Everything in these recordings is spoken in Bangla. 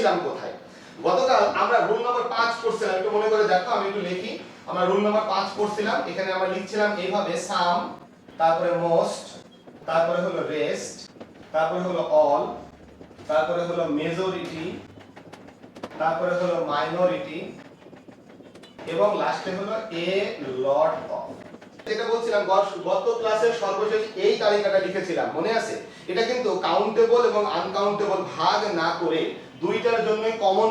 লিখছিলাম কোথায়? গতকাল আমরা রুল নাম্বার 5 পড়ছিলাম, একটু মনে করে দেখো, আমি একটু লিখি। আমরা রুল নাম্বার 5 পড়ছিলাম, এখানে আমরা লিখছিলাম এইভাবে সাম, তারপরে মোস্ট, তারপরে হলো রেস্ট, তারপরে হলো অল, তারপরে হলো মেজরিটি, তারপরে হলো মাইনরিটি এবং লাস্টে হলো এ লট অফ। যেটা বলছিলাম গত ক্লাসের সর্বশেষ এই তালিকাটা লিখেছিলাম, মনে আছে? এটা কিন্তু কাউন্টেবল এবং আনকাউন্টেবল ভাগ না করে দুইটার জন্যই কমন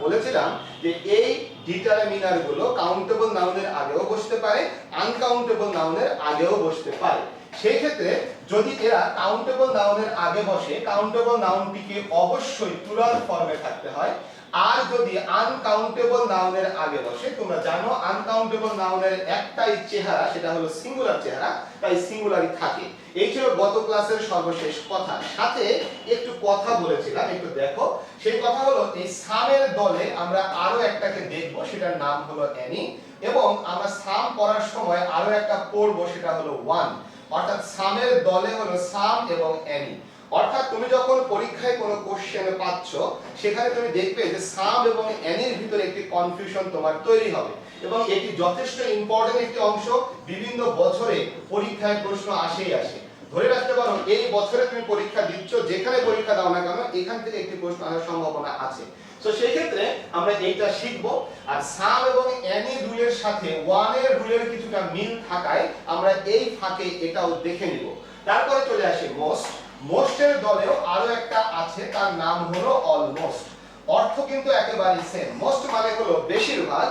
বলেছিলাম যে এই ডিটারমিনার গুলো কাউন্টেবল নাউনের আগেও বসতে পারে, আনকাউন্টেবল নাউনের আগেও বসতে পারে। সেই ক্ষেত্রে যদি এরা কাউন্টেবল নাউনের আগে বসে, কাউন্টেবল নাউনটিকে অবশ্যই প্লুরাল ফর্মে থাকতে হয়। আর যদি আনকাউন্টেবল নাউনের আগে বসে, তোমরা জানো আনকাউন্টেবল নাউনের একটাই চেহারা, সেটা হলো সিঙ্গুলার চেহারা, তাই সিঙ্গুলারই থাকে। এই ছিল গত ক্লাসের সর্বশেষ কথা। সাথে একটু কথা বলেছিলাম, একটু দেখো। সেই কথা হলো এই সামের দলে আমরা আরো একটাকে দেখব, সেটার নাম হলো অ্যানি, এবং আমরা সাম পড়ার সময় আরো একটা পড়বো, সেটা হলো ওয়ান। অর্থাৎ সামের দলে হলো সাম এবং অ্যানি। অর্থাৎ তুমি যখন পরীক্ষায় কোনো কোশ্চেন পাচ্ছ, সেখানে তুমি দেখবে যে সাম এবং অ্যানির ভিতরে একটি কনফিউশন তোমার তৈরি হবে, এবং এটি যথেষ্ট ইম্পর্টেন্ট একটি অংশ। বিভিন্ন বছরে পরীক্ষায় প্রশ্ন আসেই আসে। ধরে রাখতে পারো এই বছরে তুমি পরীক্ষা দিচ্ছ, যেখানে পরীক্ষা দাও না কেন, এখান থেকে একটি প্রশ্ন আসার সম্ভাবনা আছে। তো সেই ক্ষেত্রে আমরা এইটা শিখব। আর সাম এবং অ্যানি রুলের সাথে ওয়ানের রুলের কিছুটা মিল থাকায় আমরা এই ফাঁকে এটাও দেখে নিব। তারপরে চলে আসে মোস্ট। মোস্টের দলেও আরো একটা আছে, তার নাম হলো অলমোস্ট। অর্থ কিন্তু একেবারে সেম। মোস্ট মানে হলো বেশিরভাগ,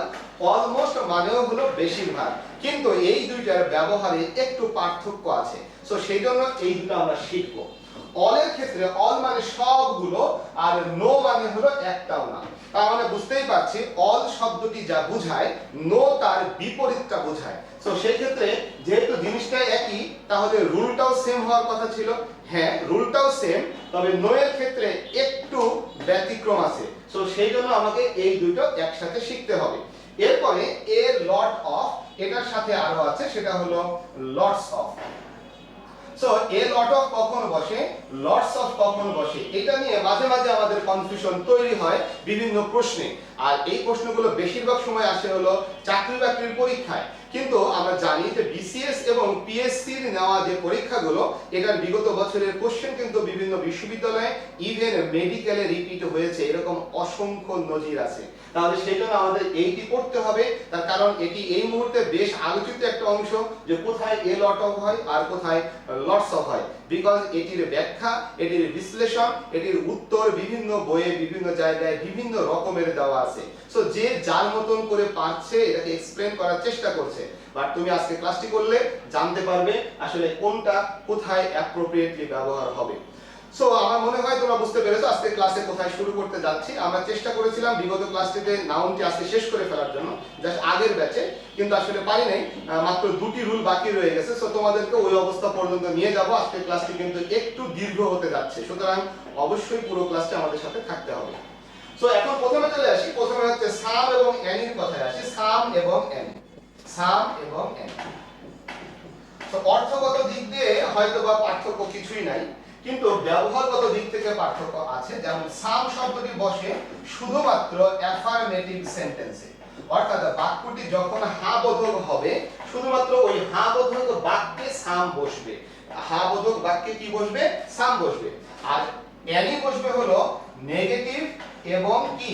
অলমোস্ট মানেও হলো বেশিরভাগ, কিন্তু এই দুইটার ব্যবহারে একটু পার্থক্য আছে। সো সেই জন্য এই দুটো আমরা শিখব। অলের ক্ষেত্রে অল মানে সবগুলো, আর নো মানে হলো একটাও না। তার মানে বুঝতেই পারছি অল শব্দটি যা বোঝায়, নো তার বিপরীতটা বোঝায়। সো সেই ক্ষেত্রে যেহেতু জিনিসটা একই, তাহলে রুলটাও সেম হওয়ার কথা ছিল। হ্যাঁ, রুলটাও সেম, তবে নো এর ক্ষেত্রে একটু ব্যতিক্রম আছে। সো সেই জন্য আমাকে এই দুটো একসাথে শিখতে হবে। এরপরে এ লট অফ, এটার সাথে আরো আছে, সেটা হলো lots of. So A lot of কখন বসে, লটস অফ কখন বসে, এটা নিয়ে মাঝে মাঝে আমাদের কনফিউশন তৈরি হয় বিভিন্ন প্রশ্নে। আর এই প্রশ্নগুলো বেশিরভাগ সময় আসে হলো চাকরি বাকরির পরীক্ষায়। কিন্তু আমরা জানি যে বিসিএস এবং পিএসসির নেওয়া যে পরীক্ষাগুলো, এটার বিগত বছরের কোশ্চেন কিন্তু বিভিন্ন বিশ্ববিদ্যালয়ে ইভেন মেডিকেলে রিপিট হয়েছে, এরকম অসংখ্য নজির আছে। তাহলে সেই জন্য আমাদের এইটি পড়তে হবে, তার কারণ এটি এই মুহূর্তে বেশ আলোচিত একটা অংশ, যে কোথায় এ লট অফ হয় আর কোথায় লটস অফ হয়। বিকজ এটির ব্যাখ্যা, এটির বিশ্লেষণ, এটির উত্তর বিভিন্ন বইয়ে বিভিন্ন জায়গায় বিভিন্ন রকমের দেওয়া আছে। সো যে যার মতন করে পারছে এটাকে এক্সপ্লেন করার চেষ্টা করছে। বাট তুমি আজকে ক্লাসটি করলে জানতে পারবে আসলে কোনটা কোথায় অ্যাপ্রোপ্রিয়েটলি ব্যবহার হবে। সো আমার মনে হয় তোমরা বুঝতে পেরেছো আজকে ক্লাসে কোথায় শুরু করতে যাচ্ছি। আমরা চেষ্টা করেছিলাম বিগত ক্লাসটিতে নাউনটি আজকে শেষ করে ফেলার জন্য, জাস্ট আগের ব্যাচে, কিন্তু আসলে পারি নাই। মাত্র দুটি রুল বাকি রয়ে গেছে। সো তোমাদেরকে ওই অবস্থা পর্যন্ত নিয়ে যাব। আজকের ক্লাসটি কিন্তু একটু দীর্ঘ হতে যাচ্ছে, সুতরাং অবশ্যই পুরো ক্লাসটি আমাদের সাথে থাকতে হবে। সো এখন প্রথমে চলে আসি, প্রথমে হচ্ছে সাম এবং অ্যানির কথায় আসি। সাম এবং অ্যানি, সাম এবং অ্যানি। সো অর্থগত দিক দিয়ে হয়তোবা পার্থক্য কিছুই নাই, কিন্তু ব্যবহারগত দিক থেকে পার্থক্য আছে। যেমন সাম শব্দটি বসে শুধুমাত্র অ্যাফার্মেটিভ সেন্টেন্সে, অর্থাৎ বাক্যটি যখন হা বোধক হবে, শুধুমাত্র ওই হা বোধক বাক্যে সাম বসবে। হা বোধক বাক্যে কি বসবে? সাম বসবে। আর অ্যানি বসবে হলো নেগেটিভ এবং কি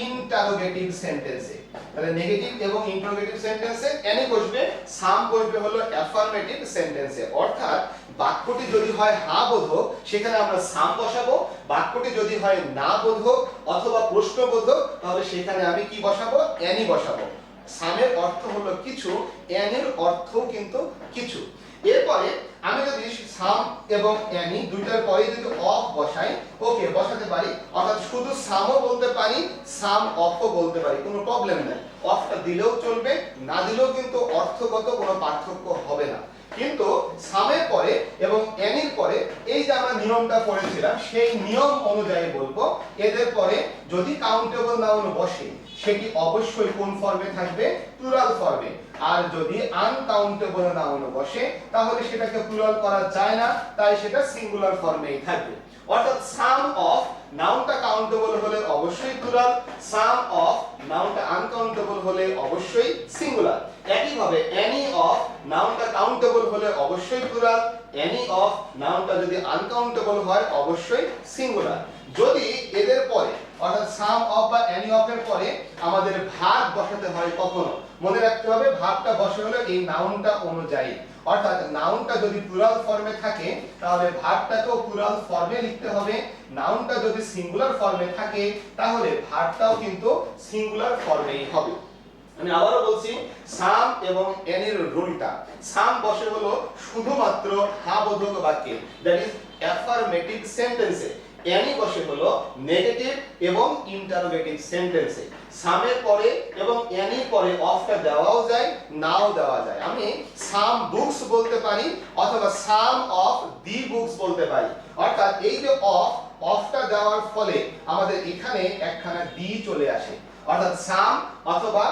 ইন্টারোগেটিভ সেন্টেন্সে। তাহলে নেগেটিভ এবং ইন্টারোগেটিভ সেন্টেন্সে অ্যানি বসবে, সাম বসবে হলো অ্যাফার্মেটিভ সেন্টেন্সে। অর্থাৎ বাক্যটি যদি হয় হা বোধক, সেখানে আমরা সাম বসাবো। বাক্যটি যদি হয় না বোধক অথবা প্রশ্নবোধক, তাহলে সেখানে আমি কি বসাবো? অ্যানি বসাবো। সামের অর্থ হলো কিছু, অ্যানির অর্থ কিন্তু কিছু। এরপরে আমি যদি সাম এবং অ্যানি দুইটার পরে যদি অফ বসাই, ওকে বসাতে পারি। অর্থাৎ শুধু সামও বলতে পারি, সাম অফও বলতে পারি, কোনো প্রবলেম নাই। অফটা দিলেও চলবে, না দিলেও কিন্তু অর্থগত কোনো পার্থক্য হবে না। কিন্তু সামের পরে এবং অ্যানির পরে এই যে আমরা নিয়মটা পড়েছিলাম, সেই নিয়ম অনুযায়ী বলবো এদের পরে যদি কাউন্টেবল নাউন বসে, সেটি অবশ্যই কোন ফর্মে থাকবে? প্লুরাল ফর্মে। আর যদি আনকাউন্টেবল নাউন বসে তাহলে সেটাকে প্লুরাল করা যায় না, তাই সেটা সিঙ্গুলার ফর্মেই থাকবে। অর্থাৎ সাম অফ নাউনটা কাউন্টেবল হলে অবশ্যই প্লুরাল, সাম অফ নাউনটা আনকাউন্টেবল হলে অবশ্যই সিঙ্গুলার। একইভাবে এনি অফ নাউনটা কাউন্টেবল হলে অবশ্যই প্লুরাল, এনি অফ নাউনটা যদি আনকাউন্টেবল হয় অবশ্যই সিঙ্গুলার। যদি এদের পরে অর্থাৎ সাম অফ বা এনি অফ এর পরে আমাদের ভার্ব বসাতে হয় কখনো, মনে রাখতে হবে ভার্বটা বসে হলো এই নাউনটা অনুযায়ী। অর্থাৎ নাউনটা যদি প্লুরাল ফর্মে থাকে তাহলে ভার্বটাকেও প্লুরাল ফর্মে লিখতে হবে, নাউনটা যদি সিঙ্গুলার ফর্মে থাকে তাহলে ভার্বটাও কিন্তু সিঙ্গুলার ফর্মেই হবে। আমি আবারও বলছি, সাম এবং এনির রুলটা, সাম বসে হলো শুধুমাত্র হ্যাঁ বোধক বাক্যে, দ্যাট ইজ অ্যাফারমেটিভ সেন্টেন্সে। এনি বসে হলো নেগেটিভ এবং ইন্টারোগেটিভ সেন্টেন্সে। সামের পরে এবং এনির পরে অফটা দেওয়াও যায়, নাও দেওয়া যায়। আমি সাম বুকস বলতে পারি অথবা সাম অফ দি বুকস বলতে পারি। অর্থাৎ এই যে অফটা দেওয়ার ফলে আমাদের এখানে একখানা দি চলে আসে, অর্থাৎ সাম অথবা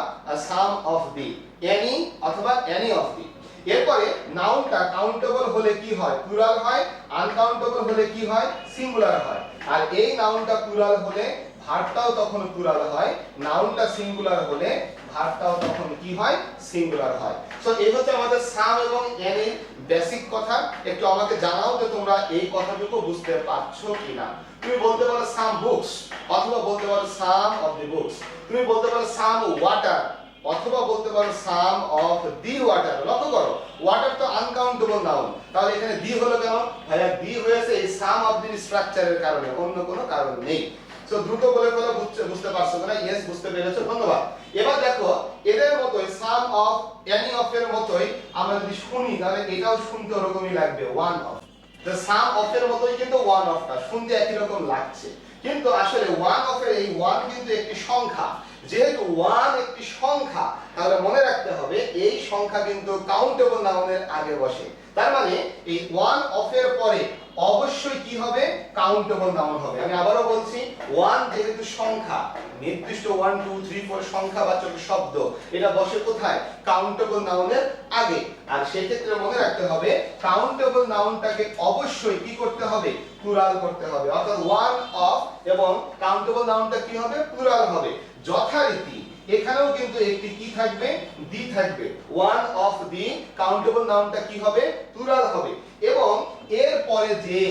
সাম অফ দি, এনি অথবা এনি অফ দি। এরপরে নাউনটা কাউন্টেবল হলে কি হয়? প্লুরাল হয়, আনকাউন্টেবল হলে কি হয়? সিঙ্গুলার হয়। আর এই নাউনটা প্লুরাল হলে ভার্বটাও তখন প্লুরাল হয়, নাউনটা সিঙ্গুলার হলে ভার্বটাও তখন কি হয়? সিঙ্গুলার হয়। সো এই হচ্ছে আমাদের সাম এবং এনির বেসিক কথা। একটু আমাকে জানাও যে তোমরা এই কথাটুকু বুঝতে পারছো কিনা। তুমি বলতে পারো সাম বুকস অথবা বলতে পারো সাম অফ দি বুকস, তুমি বলতে পারো সাম ওয়াটার অথবা বলতে পারো সাম অফ দি ওয়াটার। লক্ষ্য করো, ওয়াটার তো আনকাউন্টেবল নাউন, তাহলে এখানে দি হলো কেন? ভাইয়া দি হয়েছে এই সাম অফ দি স্ট্রাকচারের কারণে, অন্য কোনো কারণ নেই। সো দ্রুত বলে ফেলো, বুঝতে পারছো না? ইয়েস, বুঝতে পেরেছো, ধন্যবাদ। এবার দেখো এদের মতোই সাম অফ এনি অফ এর মতোই আমরা যদি শুনি তাহলে এটাও শুনতে ওরকমই লাগবে, ওয়ান অফ। তো সাম অফ এর মতোই কিন্তু ওয়ান অফটা শুনতে একই রকম লাগছে, কিন্তু আসলে ওয়ান অফ এর এই ওয়ান কিন্তু একটি সংখ্যা। যেহেতু ওয়ান একটি সংখ্যা তাহলে মনে রাখতে হবে এই সংখ্যা কিন্তু কাউন্টেবল নাউনের আগে বসে। তার মানে এই ওয়ান অফ এর পরে অবশ্যই কি হবে? কাউন্টেবল নাউন হবে। আমি আবারও বলছি, ওয়ান যেহেতু সংখ্যা, নির্দিষ্ট 1 2 3 4 সংখ্যাবাচক শব্দ, এটা বসে কোথায়? কাউন্টেবল নাউনের আগে। আর সেই ক্ষেত্রে মনে রাখতে হবে কাউন্টেবল নাউনটাকে অবশ্যই কি করতে হবে? প্লুরাল করতে হবে। অর্থাৎ ওয়ান অফ এবং কাউন্টেবল নাউনটা কি হবে? প্লুরাল হবে। যথারীতি এখানেও কিন্তু একটি কি থাকবে? দি থাকবে। ওয়ান অফ দি কাউন্টেবল নাউনটা কি হবে? প্লুরাল হবে। এবং এর পরে যে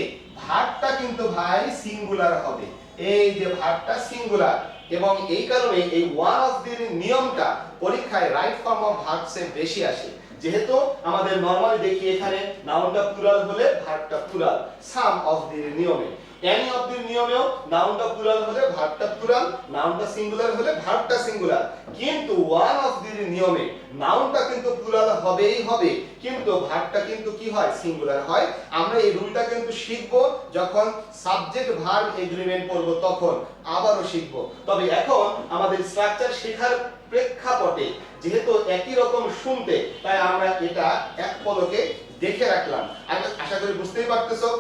ভার্বটা কিন্তু ভাই সিঙ্গুলার হবে। এই যে ভার্বটা সিঙ্গুলার, এবং এই কারণে এই ওয়ান অফ দি নিয়মটা পরীক্ষায় রাইট ফর্ম অফ ভার্বসে বেশি আসে। যেহেতু আমাদের নরমালি দেখি এখানে নাউনটা প্লুরাল হলে ভার্বটা প্লুরাল সাম অফ দি নিয়মে, এনি অফ দি নিয়মেও নাউনটা প্লুরাল হলে ভার্বটা প্লুরাল, নাউনটা সিঙ্গুলার হলে ভার্বটা সিঙ্গুলার। কিন্তু ওয়ান অফ দি নিয়মে নাউনটা কিন্তু প্লুরাল হবেই হবে, কিন্তু ভার্বটা কিন্তু কি হয়? সিঙ্গুলার হয়। আমরা এই রুলটা কিন্তু শিখবো যখন সাবজেক্ট ভার্ব এগ্রিমেন্ট করব, তখন আবারও শিখবো। তবে এখন আমাদের স্ট্রাকচার শেখার প্রেক্ষাপটে যেহেতু একই রকম শুনতে, তাই আমরা এটা এক পলকে দেখে রাখলাম। আমি আশা করি বুঝতেই পারতেছো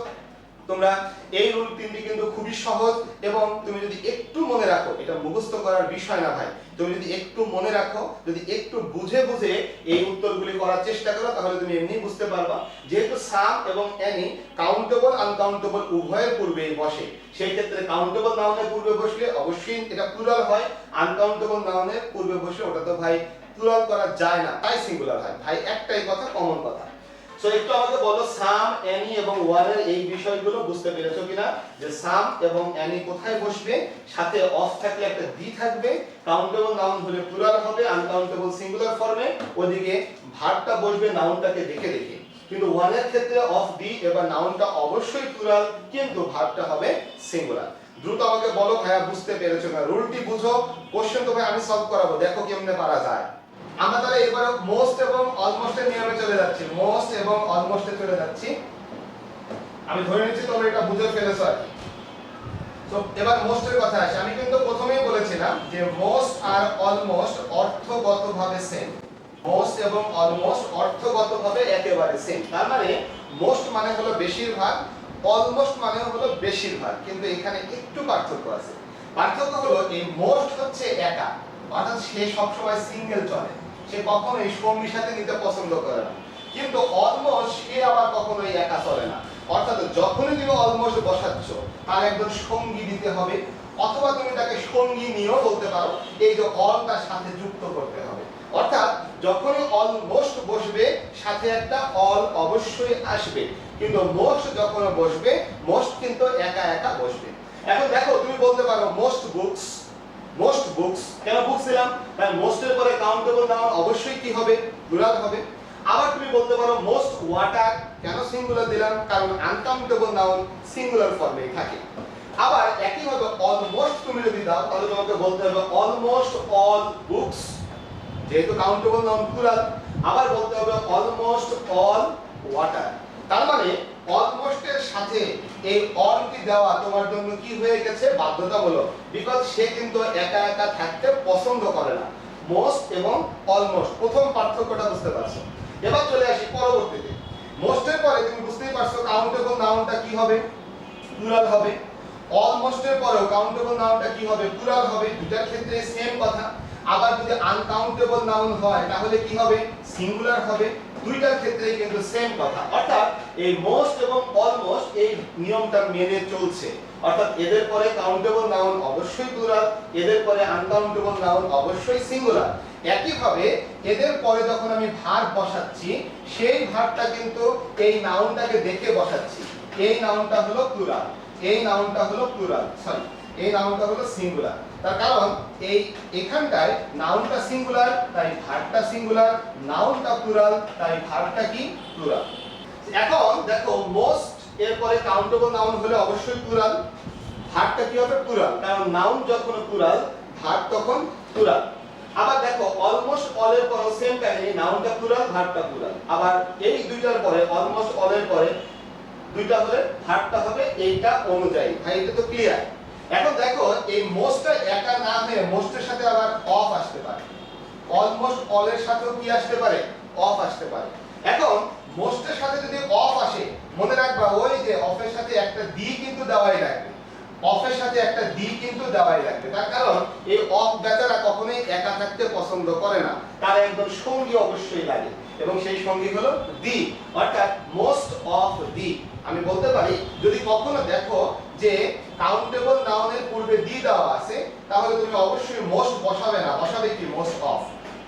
তোমরা এই রুল তিনটি কিন্তু খুবই সহজ, এবং তুমি যদি একটু মনে রাখো, এটা মুখস্থ করার বিষয় না ভাই, তুমি যদি একটু মনে রাখো, যদি একটু বুঝে বুঝে এই উত্তরগুলি করার চেষ্টা করো, তাহলে তুমি এমনি বুঝতে পারবা। যেহেতু সাম এবং এনি কাউন্টেবল আনকাউন্টেবল উভয়ের পূর্বেই বসে, সেই ক্ষেত্রে কাউন্টেবল নাউনের পূর্বে বসলে অবশ্যই এটা প্লুরাল হয়, আনকাউন্টেবল নাউনের পূর্বে বসে ওটা তো ভাই প্লুরাল করা যায় না, তাই সিঙ্গুলার হয়। ভাই একটাই কথা, কমন কথা। সো একটু আমাকে বলো সাম, এনি এবং ওয়ানের এই বিষয়গুলো বুঝতে পেরেছো কিনা? যে সাম এবং এনি কোথায় বসবে, সাথে অফ থাকলে একটা দি থাকবে, কাউন্টেবল নাউন হলে প্লুরাল হবে, আনকাউন্টেবল সিঙ্গুলার ফর্মে, ওদিকে ভার্বটা বসবে নাউনটাকে দেখে দেখে। কিন্তু ওয়ানের ক্ষেত্রে অফ দি এবার নাউনটা অবশ্যই প্লুরাল, কিন্তু ভার্বটা হবে সিঙ্গুলার। দ্রুত আমাকে বলো ভাইয়া বুঝতে পেরেছো না? রুলটি বুঝো, কোশ্চেন তো ভাই আমি সলভ করাবো, দেখো কেমনে পারা যায়। আমরা তাহলে এবারে মোস্ট এবং অলমোস্ট এর নিয়মে চলে যাচ্ছি, মোস্ট এবং অলমোস্ট এ চলে যাচ্ছি। আমি ধরে নিচ্ছি তোমরা এটা বুঝে ফেলেছো আর কি। তো এবার মোস্ট এর কথা আসে। আমি কিন্তু প্রথমেই বলেছিলাম যে মোস্ট আর অলমোস্ট অর্থগতভাবে সেম, মোস্ট এবং অলমোস্ট অর্থগতভাবে একেবারে সেম। তার মানে মোস্ট মানে হলো বেশিরভাগ, অলমোস্ট মানে হলো বেশিরভাগ, কিন্তু এখানে একটু পার্থক্য আছে। পার্থক্য হলো এই মোস্ট হচ্ছে একা, অর্থাৎ সে সবসময় সিঙ্গেল চলে, সে কখনোই সঙ্গীর সাথে নিতে পছন্দ করে না। কিন্তু অলমোস্ট সে আবার কখনোই একা চলে না, অর্থাৎ যখনই তুমি অলমোস্ট বসাচ্ছ তার একজন সঙ্গী দিতে হবে, অথবা তুমি তাকে সঙ্গী নিয়েও বলতে পারো, এই যে অলটার সাথে যুক্ত করতে হবে। অর্থাৎ যখনই অলমোস্ট বসবে সাথে একটা অল অবশ্যই আসবে, কিন্তু মোস্ট যখন বসবে মোস্ট কিন্তু একা একা বসবে। এখন দেখো তুমি বলতে পারো মোস্ট বুকস, মোস্ট বুকস কেন বুকস দিলাম, কারণ মোস্টের পরে কাউন্টেবল নাউন অবশ্যই কি হবে, প্লুরাল হবে। আবার তুমি বলতে পারো মোস্ট ওয়াটার, কেন সিঙ্গুলার দিলাম, কারণ আনকাউন্টেবল নাউন সিঙ্গুলার ফর্মেই থাকে। আবার একই ভাবে অলমোস্ট তুমি যদি দাও তাহলে তোমাকে বলতে হবে অলমোস্ট অল বুকস, যেহেতু কাউন্টেবল নাউন প্লুরাল। আবার বলতে হবে অলমোস্ট অল ওয়াটার। তার মানে অলমোস্টের সাথে এই অলটি দেওয়া তোমার জন্য কি হয়ে গেছে, বাধ্যতামূলক, বিকজ সে কিন্তু একা একা থাকতে পছন্দ করে না। মোস্ট এবং অলমোস্ট প্রথম পার্থক্যটা বুঝতে পারছো। এবার চলে আসি পরবর্তীতে। মোস্টের পরে তুমি বুঝতেই পারছো কাউন্টেবল নাউনটা কি হবে, প্লুরাল হবে। অলমোস্টের পরেও কাউন্টেবল নাউনটা কি হবে, প্লুরাল হবে। দুটার ক্ষেত্রে সেম কথা। আবার যদি আনকাউন্টেবল নাউন হয় তাহলে কি হবে, সিঙ্গুলার হবে। দুইটার ক্ষেত্রেই কিন্তু সেম কথা। অর্থাৎ এই মোস্ট এবং অলমোস্ট এই নিয়মটা মেনে চলছে। অর্থাৎ এদের পরে কাউন্টেবল নাউন অবশ্যই প্লুরাল, এদের পরে আনকাউন্টেবল নাউন অবশ্যই সিঙ্গুলার। একইভাবে এদের পরে যখন আমি ভার্ব বসাচ্ছি সেই ভার্বটা কিন্তু এই নাউনটাকে দেখে বসাচ্ছি। এই নাউনটা হলো প্লুরাল, এই নাউনটা হলো প্লুরাল, সরি এই নাউনটা হলো সিঙ্গুলার। তার কারণ এই এখানটায় নাউনটা সিঙ্গুলার তাই ভার্বটা সিঙ্গুলার, নাউনটা প্লুরাল তাই ভার্বটা কি, প্লুরাল। এখন দেখো মোস্ট এর পরে কাউন্টেবল নাউন হলে অবশ্যই প্লুরাল, ভার্বটা কি হবে, প্লুরাল, কারণ নাউন যখন প্লুরাল ভার্ব তখন প্লুরাল। আবার দেখো অলমোস্ট অল এর পরে সেম কাহিনী, নাউনটা প্লুরাল ভার্বটা প্লুরাল। আবার এই দুইটার পরে অলমোস্ট অল এর পরে দুইটা হলে ভার্বটা হবে এইটা অনুযায়ী। ভাই এটা তো ক্লিয়ার। এখন দেখো এই মোস্টটা একা না হয়ে মোস্টের সাথে আবার অফ আসতে পারে, অলমোস্ট অল এর সাথেও কি আসতে পারে, অফ আসতে পারে। এখন মোস্টের সাথে যদি অফ আসে মনে রাখবা ওই যে অফের সাথে একটা দি কিন্তু দেওয়াই লাগবে, অফের সাথে একটা দি কিন্তু দেওয়াই লাগবে। তার কারণ এই অফ বেচারা কখনোই একা থাকতে পছন্দ করে না, তার একজন সঙ্গী অবশ্যই লাগে, এবং সেই সঙ্গী হলো দি, অর্থাৎ মোস্ট অফ দি। আমি বলতে পারি যদি কখনো দেখো যে কাউন্টেবল নাউনের পূর্বে দি দেওয়া আছে তাহলে তুমি অবশ্যই মোস্ট বসাবে না, বসাবে কি, মোস্ট অফ।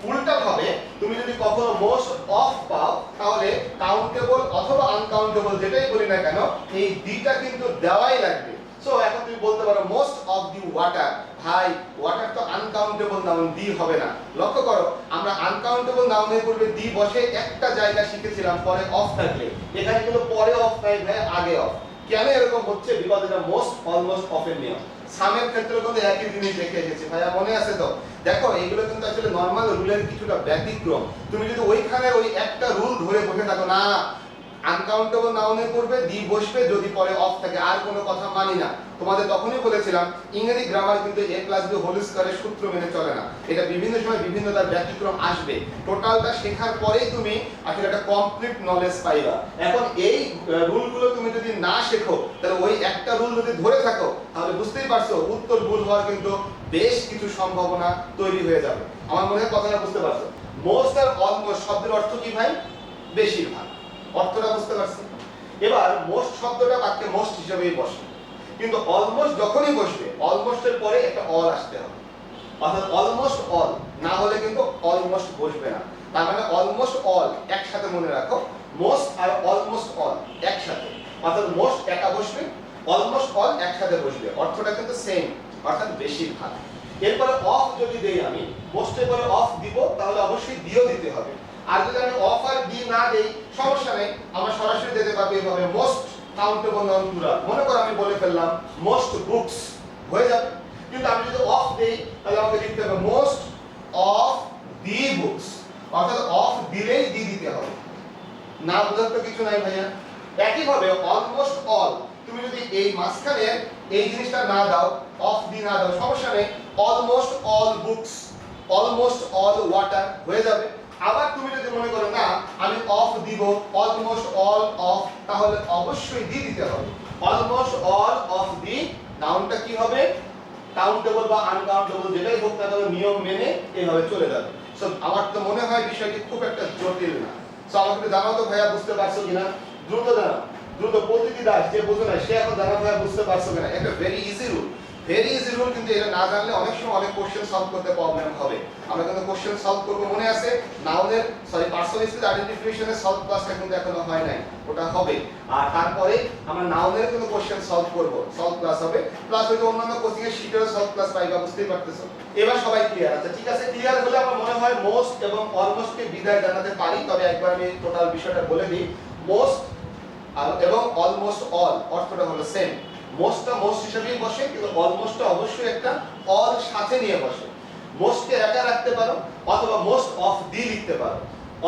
উল্টা ভাবে তুমি যদি কখনো মোস্ট অফ পাও তাহলে কাউন্টেবল অথবা আনকাউন্টেবল যেটাই বলি না কেন এই দিটা কিন্তু দেওয়াই লাগবে। সো এখন তুমি বলতে পারো মোস্ট অফ দি ওয়াটার। ভাই ওয়াটার তো আনকাউন্টেবল নাউন, দি হবে না। লক্ষ্য করো আমরা আনকাউন্টেবল নাউনের পূর্বে দি বসে একটা জায়গা শিখেছিলাম পরে অফ থাকলে, এখানে কিন্তু পরে অফ নাই ভাই, আগে অফ। কেন এরকম হচ্ছে, বিকজ এটা মোস্ট অলমোস্ট অফের নিয়ম। সামের ক্ষেত্রে কিন্তু একই জিনিস রেখে এসেছে, ভাইয়া মনে আছে তো? দেখো এইগুলো কিন্তু আসলে নরমাল রুলের কিছুটা ব্যতিক্রম। তুমি যদি ওইখানে ওই একটা রুল ধরে বসে থাকো, না আনকাউন্টেবল নাউনের পূর্বে দি বসবে যদি পরে অফ থাকে, আর কোনো কথা মানি না। তোমাদের তখনই বলেছিলাম ইংরেজি গ্রামার কিন্তু a + b হোল স্কয়ারের সূত্র মেনে চলে না, এটা বিভিন্ন সময় বিভিন্ন তার ব্যতিক্রম আসবে। টোটালটা শেখার পরেই তুমি আসলে একটা কমপ্লিট নলেজ পাইবা। এখন এই রুলগুলো তুমি যদি না শেখো তাহলে ওই একটা রুল যদি ধরে থাকো তাহলে বুঝতেই পারছো উত্তর ভুল হওয়ার কিন্তু বেশ কিছু সম্ভাবনা তৈরি হয়ে যাবে। আমার মনে হয় কথাটা বুঝতে পারছো। মোস্ট আর অলমোস্ট শব্দের অর্থ কি ভাই, বেশিরভাগ, অর্থটা বুঝতে পারছি। এবার মোস্ট শব্দটা বাক্যে মোস্ট হিসেবেই বসে, কিন্তু অলমোস্ট যখনই বসবে অলমোস্টের পরে একটা অল আসতে হবে, অর্থাৎ অলমোস্ট অল না হলে কিন্তু অলমোস্ট বসবে না। তার মানে অলমোস্ট অল একসাথে মনে রাখো, মোস্ট আর অলমোস্ট অল একসাথে, অর্থাৎ মোস্ট একা বসবে, অলমোস্ট অল একসাথে বসবে, অর্থটা কিন্তু সেম, অর্থাৎ বেশিরভাগ। এরপরে অফ যদি দেই আমি, মোস্টের পরে অফ দিব তাহলে অবশ্যই দিও দিতে হবে। আর যদি আমি অফ আর দি না দেই সমস্যা নেই, আমরা সরাসরি দিতে পারবো এইভাবে মোস্ট কাউন্টেবল নাউন প্লুরাল। মনে করো আমি বলে ফেললাম মোস্ট বুকস, হয়ে যাবে। কিন্তু আমি যদি অফ দেই তাহলে আমাকে লিখতে হবে মোস্ট অফ দি বুকস, অর্থাৎ অফ দিলেই দি দিতে হবে, না বোঝার তো কিছু নাই ভাইয়া। একইভাবে অলমোস্ট অল তুমি যদি এই মাঝখানে এই জিনিসটা না দাও, অফ দি না দাও সমস্যা নেই, almost all books, almost all water হয়ে যাবে। আবার তুমি যদি মনে করো না আমি অফ দিব, অলমোস্ট অল অফ, তাহলে অবশ্যই দি দিতে হবে। অলমোস্ট অল অফ দি নাউনটা কি হবে, কাউন্টেবল বা আনকাউন্টেবল যেটাই হোক না কেন নিয়ম মেনে এইভাবে চলে যাবে। সো আমার তো মনে হয় বিষয়টি খুব একটা জটিল না। সো আমাকে জানাও তো ভাইয়া বুঝতে পারছো কিনা, দ্রুত জানাও, দ্রুত। প্রতিটি দাস যে বোঝো না সে এখন জানাও ভাইয়া বুঝতে পারছো কিনা। একটা very easy rule, very easy rule, কিন্তু এটা না জানলে অনেক সময় অনেক কোশ্চেন সলভ করতে প্রবলেম হবে। আমরা কিন্তু কোশ্চেন সলভ করব মনে আছে, নাউনের পার্সন স্পেস আইডেন্টিফিকেশনের সলভ ক্লাসটা কিন্তু এখনো হয় নাই, ওটা হবে। আর তারপরে আমরা নাউনের কিন্তু কোশ্চেন সলভ করব, সলভ ক্লাস হবে, প্লাস ওই যে অন্যান্য কোচিং এর শীটেরও সলভ ক্লাস পাইবা, বুঝতেই পারতেছো। এবার সবাই ক্লিয়ার আছে? ঠিক আছে, ক্লিয়ার হলে আমার মনে হয় মোস্ট এবং অলমোস্ট কে বিদায় জানাতে পারি। তবে একবার আমি টোটাল বিষয়টা বলে দিই। মোস্ট এবং অলমোস্ট অল অর্থটা হলো সেম। মোস্টটা মোস্ট হিসেবেই বসে, কিন্তু অলমোস্টটা অবশ্যই একটা অল সাথে নিয়ে বসে। মোস্টকে একা রাখতে পারো অথবা মোস্ট অফ দি লিখতে পারো।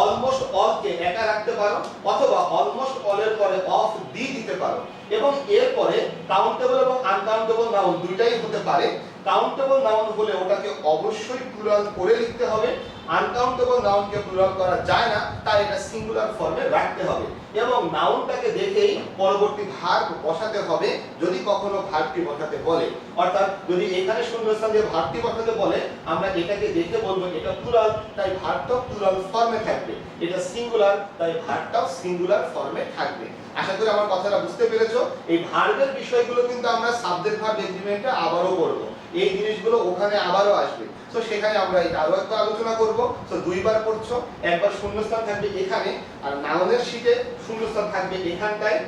অলমোস্ট অল কে একা রাখতে পারো অথবা অলমোস্ট অল এর পরে অফ দি দিতে পারো। এবং এরপরে কাউন্টেবল এবং আনকাউন্টেবল নাউন দুইটাই হতে পারে। কাউন্টেবল নাউন হলে ওটাকে অবশ্যই প্লুরাল করে লিখতে হবে, আনকাউন্টেবল নাউনকে প্লুরাল করা যায় না, তাই এটা সিঙ্গুলার ফর্মে রাখতে হবে। এবং নাউনটাকে দেখেই পরবর্তী ভার্ব বসাতে হবে যদি কখনো ভার্বটি বসাতে বলে। অর্থাৎ যদি এখানে শূন্যস্থান দিয়ে ভার্বটি বসাতে বলে, আমরা এটাকে দেখে বলবো এটা প্লুরাল, তাই ভার্বটাও প্লুরাল ফর্মে থাকবে। এটা সিঙ্গুলার, তাই ভার্বটাও সিঙ্গুলার ফর্মে থাকবে। আশা করি আমার কথাটা বুঝতে পেরেছো। এই ভার্বের বিষয়গুলো কিন্তু আমরা সাবজেক্ট ভার্ব এগ্রিমেন্টে আবারও করব, এই জিনিসগুলো ওখানে আবারও আসবে। সো সেখানে আমরা এটা আরো একবার আলোচনা করব। সো দুইবার পড়ছো, একবার শূন্যস্থান থাকবে এখানে, আর নাউনের শীটে শূন্যস্থান থাকবে এখানটায়,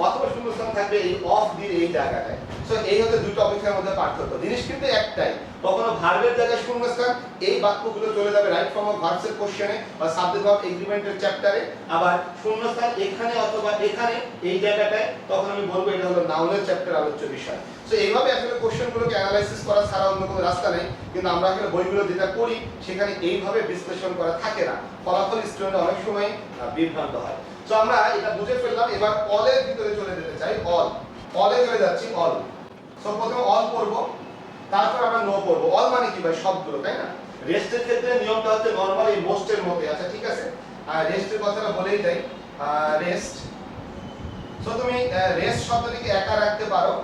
অথবা শূন্যস্থান থাকবে এই অফ দিয়ে এই জায়গাটায়। সো এই হচ্ছে দুটো অপেক্ষার মধ্যে পার্থক্য। জিনিস কিন্তু একটাই, কখনো ভার্বের জায়গায় শূন্যস্থান, এই বাক্যগুলো চলে যাবে রাইট ফর্ম অফ ভার্বস এর কোশ্চেনে বা সাবজেক্ট ভার্ব এগ্রিমেন্টের চ্যাপ্টারে। আবার শূন্যস্থান এখানে অথবা এখানে এই জায়গাটায়, তখন আমি বলবো এটা হলো নাউনের চ্যাপ্টার আলোচ্য বিষয়। সো এইভাবে আসলে কোশ্চেনগুলোকে অ্যানালাইসিস করা ছাড়া অন্য কোনো রাস্তা নেই। কিন্তু আমরা আসলে বইগুলো যেটা পড়ি সেখানে এইভাবে বিশ্লেষণ করা থাকে না, ফলাফল স্টুডেন্ট অনেক সময় বিভ্রান্ত হয়। সো আমরা এটা বুঝে ফেললাম, এবার অলের ভিতরে চলে যেতে চাই। অল, অলে চলে যাচ্ছি। অল, সো প্রথমে অল পড়ব, তারপর আমরা নো পড়ব। অল মানে কি ভাই? সবগুলো, তাই না? রেস্টের ক্ষেত্রে নিয়মটা হচ্ছে নরমাল এই মোস্টের মধ্যে। আচ্ছা ঠিক আছে, আর রেস্টের কথাটা বলেই যাই। রেস্ট, সো তুমি রেস্ট শব্দটিকে একা রাখতে পারো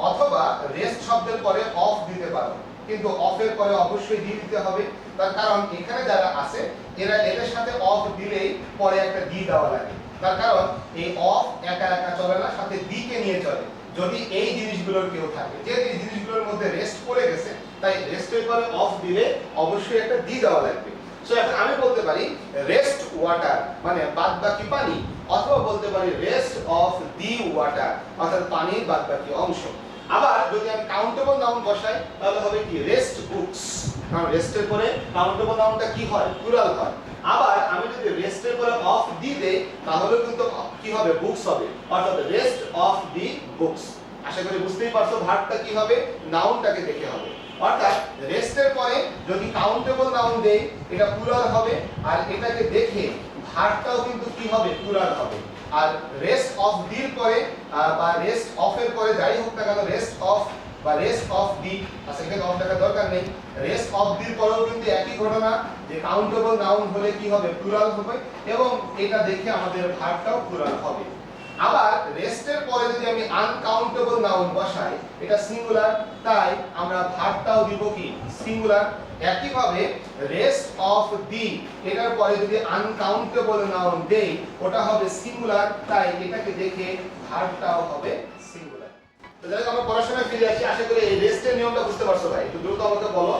অথবা রেস্ট শব্দের পরে অফ দিতে পারো, কিন্তু অফের পরে অবশ্যই দি দিতে হবে। তার কারণ এখানে যারা আছে এরা এদের সাথে অফ দিলেই পরে একটা দি দেওয়া লাগে। তার কারণ এই অফ একা একা চলে না, সাথে দি কে নিয়ে চলে। যদি এই জিনিসগুলোর কেউ থাকে, যে এই জিনিসগুলোর মধ্যে রেস্ট পড়ে গেছে, তাই রেস্টের পরে অফ দিলে অবশ্যই একটা দি দেওয়া লাগবে। সো এখন আমি বলতে পারি রেস্ট ওয়াটার মানে বাদ বাকি পানি, অথবা বলতে পারি রেস্ট অফ দি ওয়াটার অর্থাৎ পানির বাদ বাকি অংশ। আবার যদি আমি কাউন্টেবল নাউন বসাই তাহলে হবে কি? রেস্ট বুকস, কারণ রেস্টের পরে কাউন্টেবল নাউনটা কি হয়? প্লুরাল হয়। আবার আমি যদি রেস্টের পরে অফ দি দেই তাহলে কিন্তু কি হবে? বুকস হবে, অর্থাৎ রেস্ট অফ দি বুকস। আশা করি বুঝতেই পারছো ভার্বটা কি হবে, নাউনটাকে দেখে হবে। অর্থাৎ রেস্টের পরে যদি কাউন্টেবল নাউন দেই এটা প্লুরাল হবে, আর এটাকে দেখে ভার্বটাও কিন্তু কি হবে? প্লুরাল হবে। আর রেস্ট অফ দির পরে বা রেস্ট অফ এর পরে যাই হোক না কেন, রেস্ট অফ বা রেস্ট অফ দি, আচ্ছা এখানে অফ দেখার দরকার নেই। রেস্ট অফ দির পরেও কিন্তু একই ঘটনা, যে কাউন্টেবল নাউন হলে কি হবে? প্লুরাল হবে, এবং এটা দেখে আমাদের ভার্বটাও প্লুরাল হবে। আবার রেস্টের পরে যদি আমি আনকাউন্টেবল নাউন বসাই, এটা সিঙ্গুলার, তাই আমরা ভার্বটাও দিব কি? সিঙ্গুলার। একইভাবে রেস্ট অফ দি এটার পরে যদি আনকাউন্টেবল নাউন দেই ওটা হবে সিঙ্গুলার, তাই এটাকে দেখে ভার্বটাও হবে সিঙ্গুলার। তো যাই হোক আমরা পড়াশোনায় ফিরে আসি। আশা করি এই রেস্টের নিয়মটা বুঝতে পারছো ভাই? একটু দ্রুত আমাকে বলো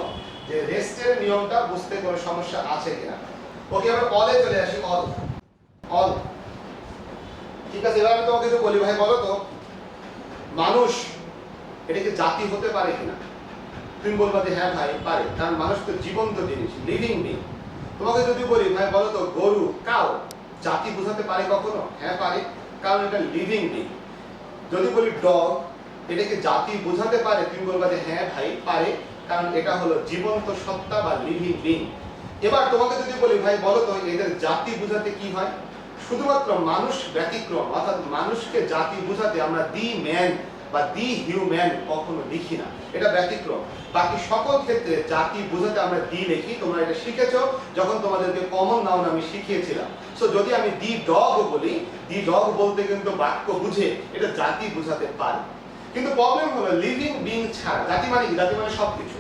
যে রেস্টের নিয়মটা বুঝতে কোনো সমস্যা আছে কিনা। ওকে, আমরা অলে চলে আসি। অল, অল, ঠিক আছে। এবার আমি তোমাকে একটু বলি ভাই, বলো তো মানুষ এটা কি জাতি হতে পারে কিনা? তুমি বলবা যে হ্যাঁ ভাই পারে, কারণ মানুষ তো জীবন্ত জিনিস, লিভিং বিং। তোমাকে যদি বলি ভাই বলো তো গরু, কাউ জাতি বোঝাতে পারে কখনো? হ্যাঁ পারে, কারণ এটা লিভিং বিং। যদি বলি ডগ, এটাকে জাতি বোঝাতে পারে? তুমি বলবা যে হ্যাঁ ভাই পারে, কারণ এটা হলো জীবন্ত সত্তা বা লিভিং বিং। এবার তোমাকে যদি বলি ভাই বলো তো এদের জাতি বোঝাতে কি হয়? শুধুমাত্র মানুষ ব্যতিক্রম, অর্থাৎ মানুষকে জাতি বোঝাতে আমরা দি ম্যান বা দি হিউম্যান কখনো লিখি না, এটা ব্যতিক্রম। বাকি সকল ক্ষেত্রে জাতি বোঝাতে আমরা দি লিখি। তোমরা এটা শিখেছো যখন তোমাদেরকে কমন নাউন আমি শিখিয়েছিলাম। সো যদি আমি দি ডগ বলি, দি ডগ বলতে কিন্তু বাক্য বুঝে এটা জাতি বোঝাতে পারে। কিন্তু প্রবলেম হলো লিভিং বিং ছাড়া, জাতি মানে কি? জাতি মানে সবকিছু।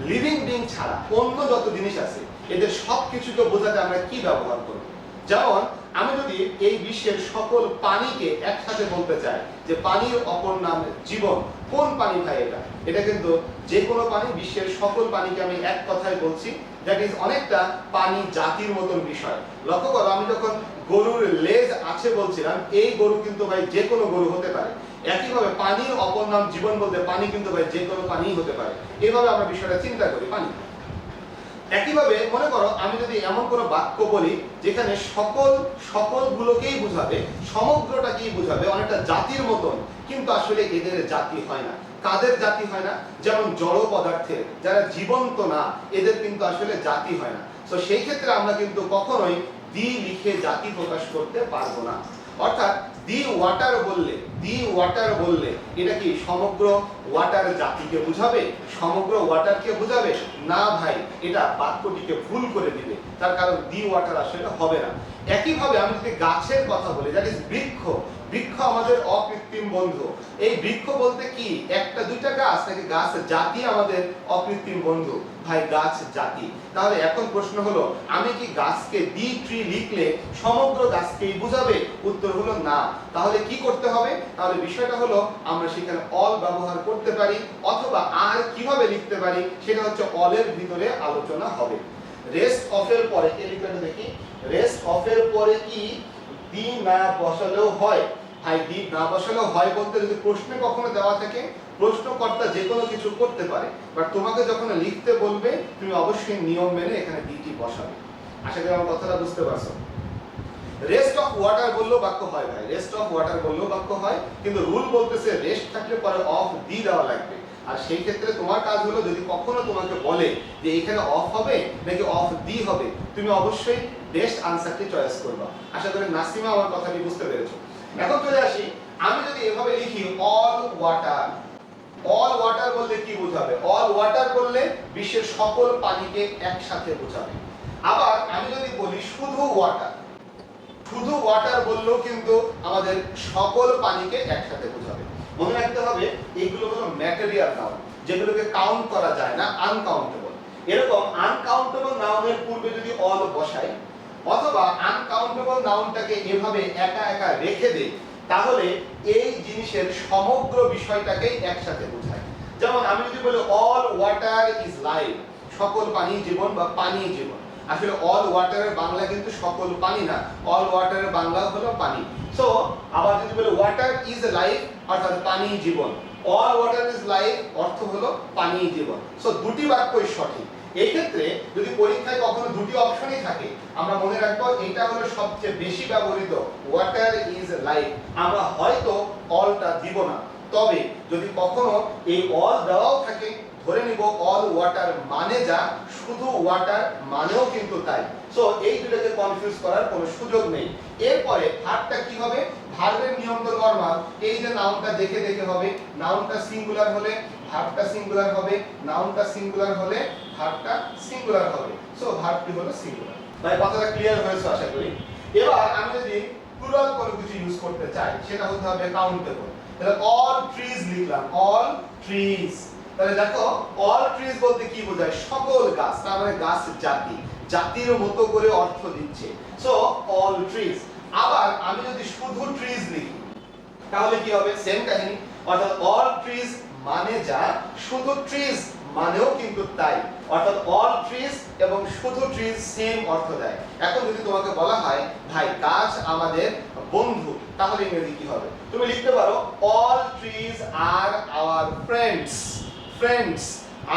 লিভিং বিং ছাড়া অন্য যত জিনিস আছে এদের সবকিছুকে বোঝাতে আমরা কি ব্যবহার করব? যেমন আমি যদি এই বিশ্বের সকল পানিকে একসাথে বলতে চাই যে পানির অপর নাম জীবন, কোন পানি ভাই এটা? এটা কিন্তু যে কোনো পানি, বিশ্বের সকল পানিকে আমি এক কথায় বলছি, দ্যাট ইজ অনেকটা পানি জাতির মতন বিষয়। লক্ষ্য করো, আমি যখন গরুর লেজ আছে বলছিলাম, এই গরু কিন্তু ভাই যে কোনো গরু হতে পারে। একইভাবে পানির অপর নাম জীবন বলতে পানি কিন্তু ভাই যে কোনো পানিই হতে পারে। এইভাবে আমরা বিষয়টা চিন্তা করি পানি। একইভাবে মনে করো আমি যদি এমন কোনো বাক্য বলি যেখানে সকলগুলোকেই বুঝাবে, সমগ্রটাকেই বুঝাবে, অনেকটা জাতির মতন, কিন্তু আসলে এদের জাতি হয় না। কাদের জাতি হয় না? যেমন জড় পদার্থের, যারা জীবন্ত না, এদের কিন্তু আসলে জাতি হয় না। তো সেই ক্ষেত্রে আমরা কিন্তু কখনোই দি লিখে জাতি প্রকাশ করতে পারবো না। অর্থাৎ দি ওয়াটার বললে এটা কি সমগ্র ওয়াটার জাতিকে বুঝাবে, সমগ্র ওয়াটারকে বুঝাবে? না ভাই, এটা বাক্যটিকে ভুল করে দিবে, তার কারণ দি ওয়াটার আসলে হবে না। একইভাবে আমি যদি গাছের কথা বলি, দ্যাট ইজ বৃক্ষ আমাদের অকৃত্রিম বন্ধু। এই বৃক্ষ বলতে কি একটা দুইটা গাছ, নাকি গাছ জাতি আমাদের অকৃত্রিম বন্ধু? ভাই গাছ জাতি। তাহলে এখন প্রশ্ন হলো, আমি কি গাছকে দি ট্রি লিখলে সমগ্র গাছকেই বুঝাবে? উত্তর হলো না। তাহলে কি করতে হবে? তাহলে বিষয়টা হলো আমরা সেখানে অল ব্যবহার করতে পারি, অথবা আর কিভাবে লিখতে পারি সেটা হচ্ছে অলের ভিতরে আলোচনা হবে। রেস্ট অফ এর পরে কি লিখতে দেখি, রেস্ট অফ এর পরে কি দি না বসালেও হয়? ভাই দি না বসালেও হয় বলতে যদি প্রশ্নে কখনো দেওয়া থাকে, প্রশ্নকর্তা যে কোনো কিছু করতে পারে, বাট তোমাকে যখন লিখতে বলবে তুমি অবশ্যই নিয়ম মেনে এখানে দিটি বসাবে। আশা করি আমার কথাটা বুঝতে পারছো। রেস্ট অফ ওয়াটার বললেও বাক্য হয় ভাই, রেস্ট অফ ওয়াটার বললেও বাক্য হয়, কিন্তু রুল বলতেছে রেস্ট থাকলে পরে অফ দি দেওয়া লাগবে। আর সেই ক্ষেত্রে তোমার কাজ হলো, যদি কখনো তোমাকে বলে যে এখানে অফ হবে নাকি অফ দি হবে, তুমি অবশ্যই বেস্ট আনসারটি চয়েস করবা। আশা করি নাসিমা আমার কথাটি বুঝতে পেরেছো। এখন চলে আসি, আমি যদি এভাবে লিখি অল ওয়াটার বললে কি বোঝাবে? অল ওয়াটার বললে বিশ্বের সকল পানিকে একসাথে বোঝাবে। আবার আমি যদি বলি শুধু ওয়াটার বললেও কিন্তু আমাদের সকল পানিকে একসাথে বোঝাবে। মনে রাখতে হবে এইগুলো হলো ম্যাটেরিয়াল নাউন, যেগুলোকে কাউন্ট করা যায় না, আনকাউন্টেবল। এরকম আনকাউন্টেবল নাউনের পূর্বে যদি অল বসাই, অথবা আনকাউন্টেবল নাউনটাকে এভাবে একা একা রেখে দেই, তাহলে এই জিনিসের সমগ্র বিষয়টাকে একসাথে বোঝায়। যেমন আমি যদি বলি অল ওয়াটার ইজ লাইফ, সকল পানি জীবন বা পানি জীবন, আসলে অল ওয়াটারের বাংলা কিন্তু সকল পানি না, অল ওয়াটারের বাংলা হলো পানি। সো আবার যদি বলি ওয়াটার ইজ লাইফ, অর্থাৎ পানি জীবন, অল ওয়াটার ইজ লাইফ অর্থ হলো পানি জীবন। সো দুটি বাক্যই সঠিক। এই ক্ষেত্রে যদি পরীক্ষায় কখনো দুটি অপশনই থাকে, আমরা মনে রাখবো এটা হলো সবচেয়ে বেশি ব্যবহৃত, ওয়াটার ইজ লাইফ। আমরা হয়তো অলটা দিব না, তবে যদি কখনো এই অল দেওয়াও থাকে, ধরে নিব অল ওয়াটার মানে যা, শুধু ওয়াটার মানেও কিন্তু তাই। সো এই দুটোকে কনফিউজ করার কোনো সুযোগ নেই। এরপরে ভার্বটা কি হবে? ভার্বের নিয়ম তো নরমাল, এই যে নাউনটা দেখে দেখে হবে, নাউনটা সিঙ্গুলার হলে ভার্বটা সিঙ্গুলার হবে, নাউনটা সিঙ্গুলার হলে ভার্বটা সিঙ্গুলার হবে। সো ভার্বটি হলো সিঙ্গুলার। ভাই কথাটা ক্লিয়ার হয়েছে আশা করি। এবার আমি যদি প্লুরাল কোনো কিছু ইউজ করতে চাই, সেটা হতে হবে কাউন্টেবল। তাহলে অল ট্রিজ লিখলাম, অল ট্রিজ। তাহলে দেখো অল ট্রিজ বলতে কি বোঝায়? সকল গাছ, তার মানে গাছ জাতি, জাতির মতো করে অর্থ দিচ্ছে। So all trees. আবার আমি যদি শুধু ট্রিজ লিখি, তাহলে কি হবে? সেম কাহিনী, অর্থাৎ অল ট্রিজ মানে যা, শুধু ট্রিজ মানেও কিন্তু তাই, অর্থাৎ অল ট্রিজ এবং শুধু ট্রিজ সেম অর্থ দেয়। এখন যদি তোমাকে বলা হয় ভাই গাছ আমাদের বন্ধু, তাহলে ইংরেজি কি হবে? তুমি লিখতে পারো all trees are our friends,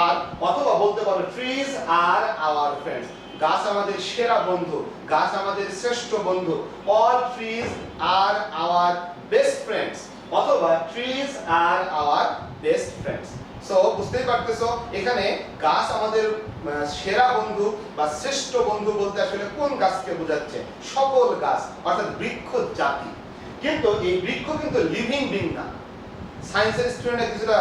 আর অথবা বলতে পারো ট্রিজ আর আওয়ার ফ্রেন্ডস, গাছ আমাদের সেরা বন্ধু, গাছ আমাদের শ্রেষ্ঠ বন্ধু। All trees are our best friends, অথবা trees are our best friends. So বুঝতেই পারতেছো এখানে গাছ আমাদের সেরা বন্ধু বা শ্রেষ্ঠ বন্ধু বলতে আসলে কোন গাছকে বোঝাচ্ছে? সকল গাছ, অর্থাৎ বৃক্ষ জাতি। কিন্তু এই বৃক্ষ কিন্তু লিভিং বিং না। সায়েন্সের স্টুডেন্টরা কিছুটা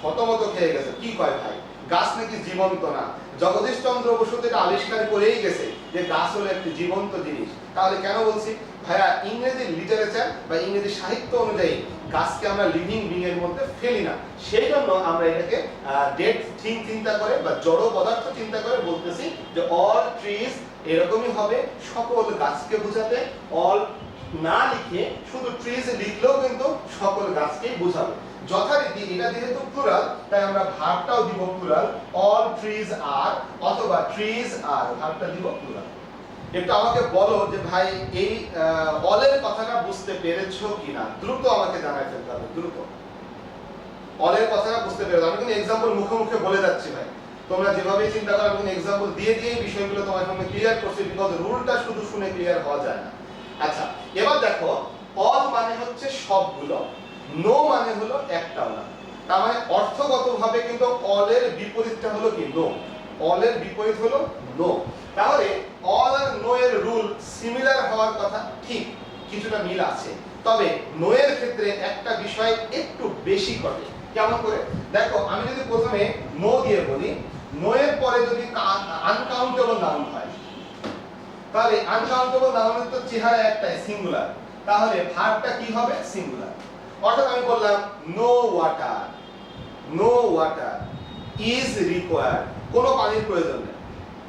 হতমত খেয়ে গেছে, কি কয় ভাই গাছ নাকি জীবন্ত না? জগদীশ চন্দ্র বসু এটা আবিষ্কার করেই গেছে যে গাছ হলো একটি জীবন্ত জিনিস। তাহলে কেন বলছি? ভাইয়া ইংরেজি লিটারেচার বা ইংরেজি সাহিত্য অনুযায়ী গাছকে আমরা লিভিং বিং এর মধ্যে ফেলি না, সেই জন্য আমরা এটাকে ডেড থিং চিন্তা করে বা জড় পদার্থ চিন্তা করে বলতেছি যে অল ট্রিজ এরকমই হবে, সকল গাছকে বোঝাতে। অল না লিখে শুধু ট্রিজ লিখলেও কিন্তু সকল গাছকেই বোঝাবে। যথারীতি এটা যেহেতু প্লুরাল, তাই আমরা ভার্বটাও দিব প্লুরাল, অল ট্রিজ আর, অথবা ট্রিজ আর, ভার্বটা দিব প্লুরাল। একটু আমাকে বলো যে ভাই এই অলের কথাটা বুঝতে পেরেছো কিনা, দ্রুত আমাকে জানাই ফেলতে হবে, দ্রুত। অলের কথাটা বুঝতে পেরেছো? আমি কিন্তু एग्जांपल মুখে মুখে বলে যাচ্ছি ভাই, তোমরা যেভাবে চিন্তা করো আমি एग्जांपल দিয়ে দিয়ে বিষয়গুলো তোমার সামনে ক্লিয়ার করছি, বিকজ রুলটা শুধু শুনে ক্লিয়ার হওয়া যায় না। আচ্ছা, এবার দেখো অল মানে হচ্ছে সবগুলো, নো মানে হলো একটাও না। তার মানে অর্থগতভাবে কিন্তু অলের বিপরীতটা হলো কি? নো। অলের বিপরীত হলো নো। তাহলে অল আর নো এর রুল সিমিলার হওয়ার কথা ঠিক, কিছুটা মিল আছে, তবে নো এর ক্ষেত্রে একটা বিষয় একটু বেশি ঘটে। কেমন করে? দেখো আমি যদি প্রথমে নো দিয়ে বলি, নো এর পরে যদি আনকাউন্টেবল নাউন হয়, তাহলে আনকাউন্টেবল নাউনের তো চেহারা একটাই, সিঙ্গুলার, তাহলে ভার্বটা কি হবে? সিঙ্গুলার। অর্থাৎ আমি বললাম no water, no water is required, কোনো পানির প্রয়োজন নেই।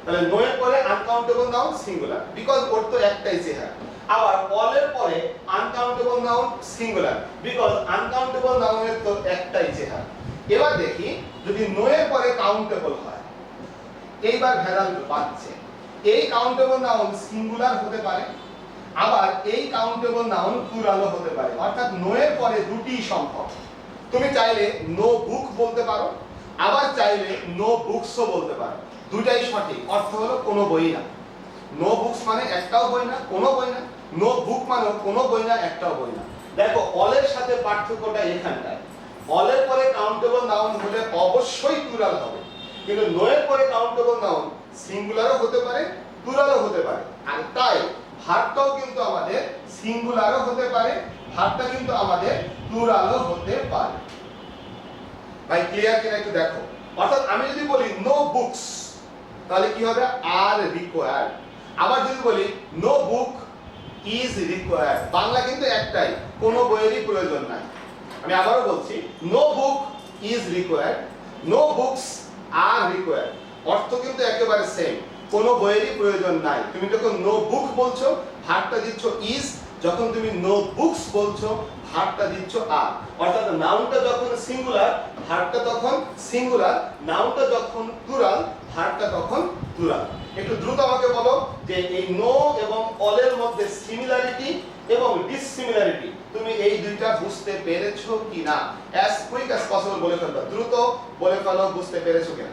তাহলে নো এর পরে আনকাউন্টেবল নাউন সিঙ্গুলার, বিকজ ওর তো একটাই চেহারা। আবার অল এর পরে uncountable noun singular, because uncountable নাউনের তো একটাই চেহারা। এবার দেখি যদি নো এর পরে কাউন্টেবল হয়, এইবার ভেদাল বাড়ছে। এই কাউন্টেবল নাউন সিঙ্গুলার হতে পারে, আবার এই কাউন্টেবল নাউন প্লুরালও হতে পারে। অর্থাৎ নো এর পরে দুটি সম্ভব। তুমি চাইলে নো বুক বলতে পারো, আবার চাইলে নো বুকসও বলতে পারো, দুটাই সঠিক। অর্থ হলো কোনো বই না। নো বুকস মানে একটাও বই না, কোনো বই না। নো বুক মানে কোনো বই না, একটাও বই না। দেখো অলের সাথে পার্থক্যটা এখানটায়। অলের পরে কাউন্টেবল নাউন হলে অবশ্যই প্লুরাল হবে, কিন্তু নো এর পরে কাউন্টেবল নাউন সিঙ্গুলারও হতে পারে, প্লুরালও হতে পারে। আর তাই ভার্বটাও কিন্তু আমাদের সিঙ্গুলারও হতে পারে, ভার্বটা কিন্তু আমাদের প্লুরালও হতে পারে। ভাই ক্লিয়ার কিনা একটু দেখো। অর্থাৎ আমি যদি বলি নো বুকস, তাহলে কি হবে? Are required. আবার যদি বলি no book is required, Bangla কিন্তু একটাই, কোনো বইয়েরই প্রয়োজন নাই। আমি আবারও বলছি, no book is required, no books are required, অর্থ কিন্তু একেবারে সেম, কোনো বইয়েরই প্রয়োজন নাই। তুমি যখন নো বুক বলছো ভার্বটা দিচ্ছ ইজ, যখন তুমি নো বুকস বলছো ভার্বটা দিচ্ছ আর। অর্থাৎ নাউনটা যখন সিঙ্গুলার ভার্বটা তখন সিঙ্গুলার, নাউনটা যখন প্লুরাল ভার্বটা তখন প্লুরাল। একটু দ্রুত আমাকে বলো যে এই নো এবং অলের মধ্যে সিমিলারিটি এবং ডিসসিমিলারিটি তুমি এই দুইটা বুঝতে পেরেছো কিনা? অ্যাজ কুইক অ্যাজ পসিবল বলে ফেলবা, দ্রুত বলে ফেলো বুঝতে পেরেছো কিনা।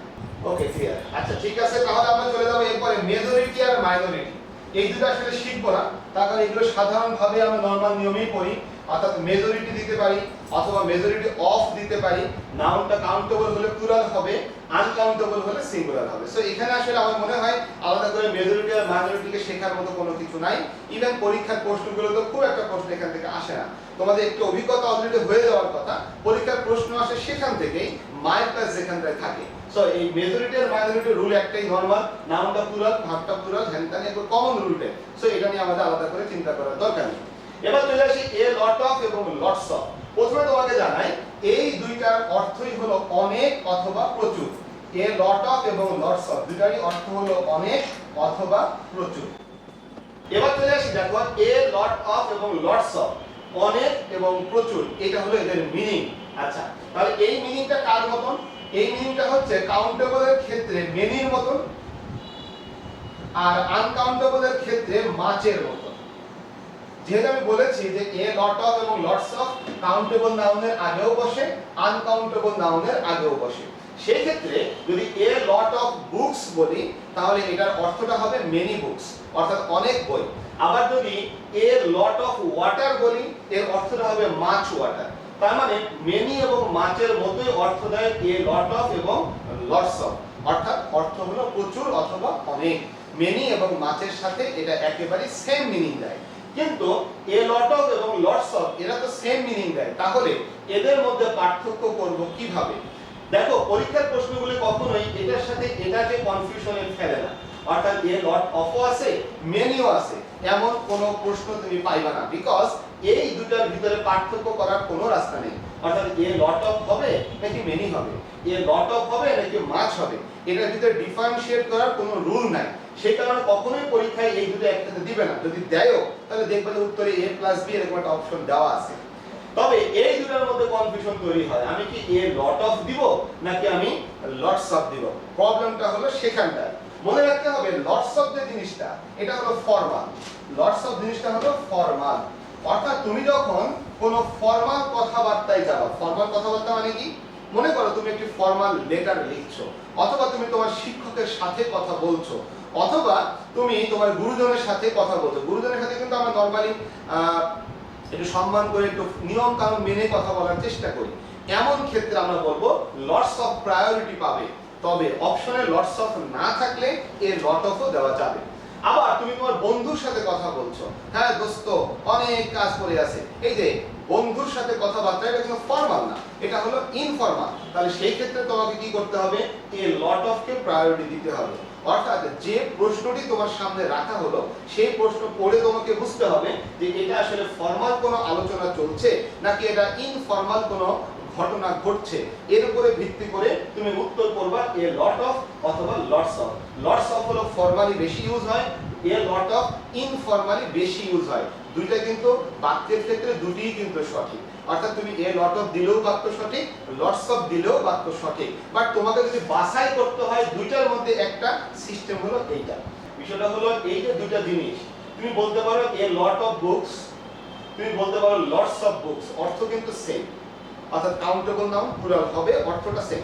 Okay clear. আচ্ছা ঠিক আছে, তাহলে আমরা চলে যাব এরপরে মেজরিটি আর মাইনরিটি। এই দুটো আসলে শিখবো না, তার কারণ এগুলো সাধারণভাবে আমরা নরমাল নিয়মেই পড়ি। অর্থাৎ মেজরিটি দিতে পারি অথবা মেজরিটি অফ দিতে পারি, নাউনটা কাউন্টেবল হলে প্লুরাল হবে, আনকাউন্টেবল হলে সিঙ্গুলার হবে। সো এখানে আসলে আমার মনে হয় আলাদা করে মেজরিটি আর মাইনরিটিকে শেখার মতো কোনো কিছু নাই। ইভেন পরীক্ষার প্রশ্নগুলো তো খুব একটা প্রশ্ন এখান থেকে আসে না, তোমাদের একটু অভিজ্ঞতা অলরেডি হয়ে যাওয়ার কথা। পরীক্ষার প্রশ্ন আসে সেখান থেকেই, মায়ের কাজ যেখানটায় থাকে। সো এই মেজরিটি আর মাইনরিটি রুল একটাই, নরমাল, নাউনটা প্লুরাল ভার্বটা প্লুরাল, হ্যানত্যান এগুলো কমন রুলটা। সো এটা নিয়ে আমাদের আলাদা করে চিন্তা করার দরকার নেই। এবার চলে আসি এ লট অফ এবং লটস অফ। প্রথমে তোমাকে জানাই এই দুইটার অর্থই হলো অনেক অথবা প্রচুর। এ লট অফ এবং লটস অফ দুটারই অর্থ হলো অনেক অথবা প্রচুর। এবার চলে আসি, দেখো এ লট অফ এবং লটস অফ, অনেক এবং প্রচুর, এটা হলো এদের মিনিং। আচ্ছা, তাহলে এই মিনিংটা কার মতন? এই মিনিংটা হচ্ছে কাউন্টেবলের ক্ষেত্রে মেনির মতন, আর আনকাউন্টেবলের ক্ষেত্রে মাচের মতন। যেহেতু আমি বলেছি যে এ লট অফ এবং লটস অফ কাউন্টেবল নাউনের আগেও বসে, আনকাউন্টেবল নাউনের আগেও বসে, সেই ক্ষেত্রে যদি এ লট অফ বুকস বলি তাহলে এটার অর্থটা হবে মেনি বুকস, অর্থাৎ অনেক বই। আবার যদি এ লট অফ ওয়াটার বলি এর অর্থটা হবে মাচ ওয়াটার। তার মানে মেনি এবং মাচের মতোই অর্থ দেয় এ লট অফ এবং লটস অফ, অর্থাৎ অর্থ হলো প্রচুর অথবা অনেক। মেনি এবং মাচের সাথে এটা একেবারে সেম মিনিং দেয়। কিন্তু এ লট অফ এবং লটস অফ এরা তো সেম মিনিং দেয়, তাহলে এদের মধ্যে পার্থক্য করব কিভাবে? দেখো পরীক্ষার প্রশ্নগুলি কখনোই এটার সাথে এটাকে কনফিউশনে ফেলে না। অর্থাৎ এ লট অফও আছে মেনিও আছে এমন কোনো প্রশ্ন তুমি পাইবা না, বিকজ এই দুটার ভিতরে পার্থক্য করার কোনো রাস্তা নেই। অর্থাৎ এ লট অফ হবে নাকি মেনি হবে, এ লট অফ হবে নাকি মাছ হবে, এটার ভিতরে ডিফারেন্সিয়েট করার কোনো রুল নাই। সেই কারণে কখনোই পরীক্ষায় এই দুটো একসাথে দিবে না, যদি দেয়ও তাহলে দেখবে যে উত্তরে a প্লাস b এরকম একটা অপশন দেওয়া আছে। তবে এই দুটোর মধ্যে কনফিউশন তৈরি হয়, আমি কি এ লট অফ দিব নাকি আমি লটস অফ দিব। প্রবলেমটা হলো সেখানটা। মনে রাখতে হবে লটস অফ যে জিনিসটা এটা হলো ফর্মাল, লটস অফ জিনিসটা হলো ফর্মাল। অর্থাৎ তুমি যখন কোনো ফর্মাল কথাবার্তায় যাবা, ফর্মাল কথাবার্তা মানে কি, মনে করো তুমি একটি ফর্মাল লেটার লিখছো, অথবা তুমি তোমার শিক্ষকের সাথে কথা বলছো, অথবা তুমি তোমার গুরুজনের সাথে কথা বলছো। গুরুজনের সাথে কিন্তু আমরা নরমালি একটু সম্মান করে একটু নিয়ম কানুন মেনে কথা বলার চেষ্টা করি। এমন ক্ষেত্রে আমরা বলবো লটস অফ প্রায়োরিটি পাবে। তবে অপশনে লটস অফ না থাকলে এর লট অফও দেওয়া যাবে। আবার তুমি তোমার বন্ধুর সাথে কথা বলছো, হ্যাঁ দোস্ত অনেক কাজ পড়ে আছে, এই যে বন্ধুর সাথে কথাবার্তা, এটা কিন্তু ফর্মাল না, এটা হলো ইনফর্মাল। তাহলে সেই ক্ষেত্রে তোমাকে কি করতে হবে, এ লট অফ কে প্রায়োরিটি দিতে হবে। অর্থাৎ যে প্রশ্নটি তোমার সামনে রাখা হলো সেই প্রশ্ন পড়ে তোমাকে বুঝতে হবে যে এটা আসলে ফর্মাল কোনো আলোচনা চলছে নাকি এটা ইনফর্মাল কোনো ঘটনা ঘটছে। এর উপরে ভিত্তি করে তুমি উত্তর করবা এ লট অফ অথবা লটস অফ। লটস অফ হলো ফর্মালি বেশি ইউজ হয়, এ লট অফ ইনফর্মালি বেশি ইউজ হয়। দুইটা কিন্তু বাক্যের ক্ষেত্রে দুটিই কিন্তু সঠিক। অর্থাৎ তুমি এ লট অফ দিলেও বাক্য সঠিক, লটস অফ দিলেও বাক্য সঠিক। বাট তোমাকে যদি বাছাই করতে হয় দুইটার মধ্যে একটা সিস্টেম হলো এইটা। বিষয়টা হলো এই যে দুইটা জিনিস, তুমি বলতে পারো এ লট অফ বুকস, তুমি বলতে পারো লটস অফ বুকস, অর্থ কিন্তু সেম। অর্থাৎ কাউন্টেবল নাউন প্লুরাল হবে, অর্থটা সেম।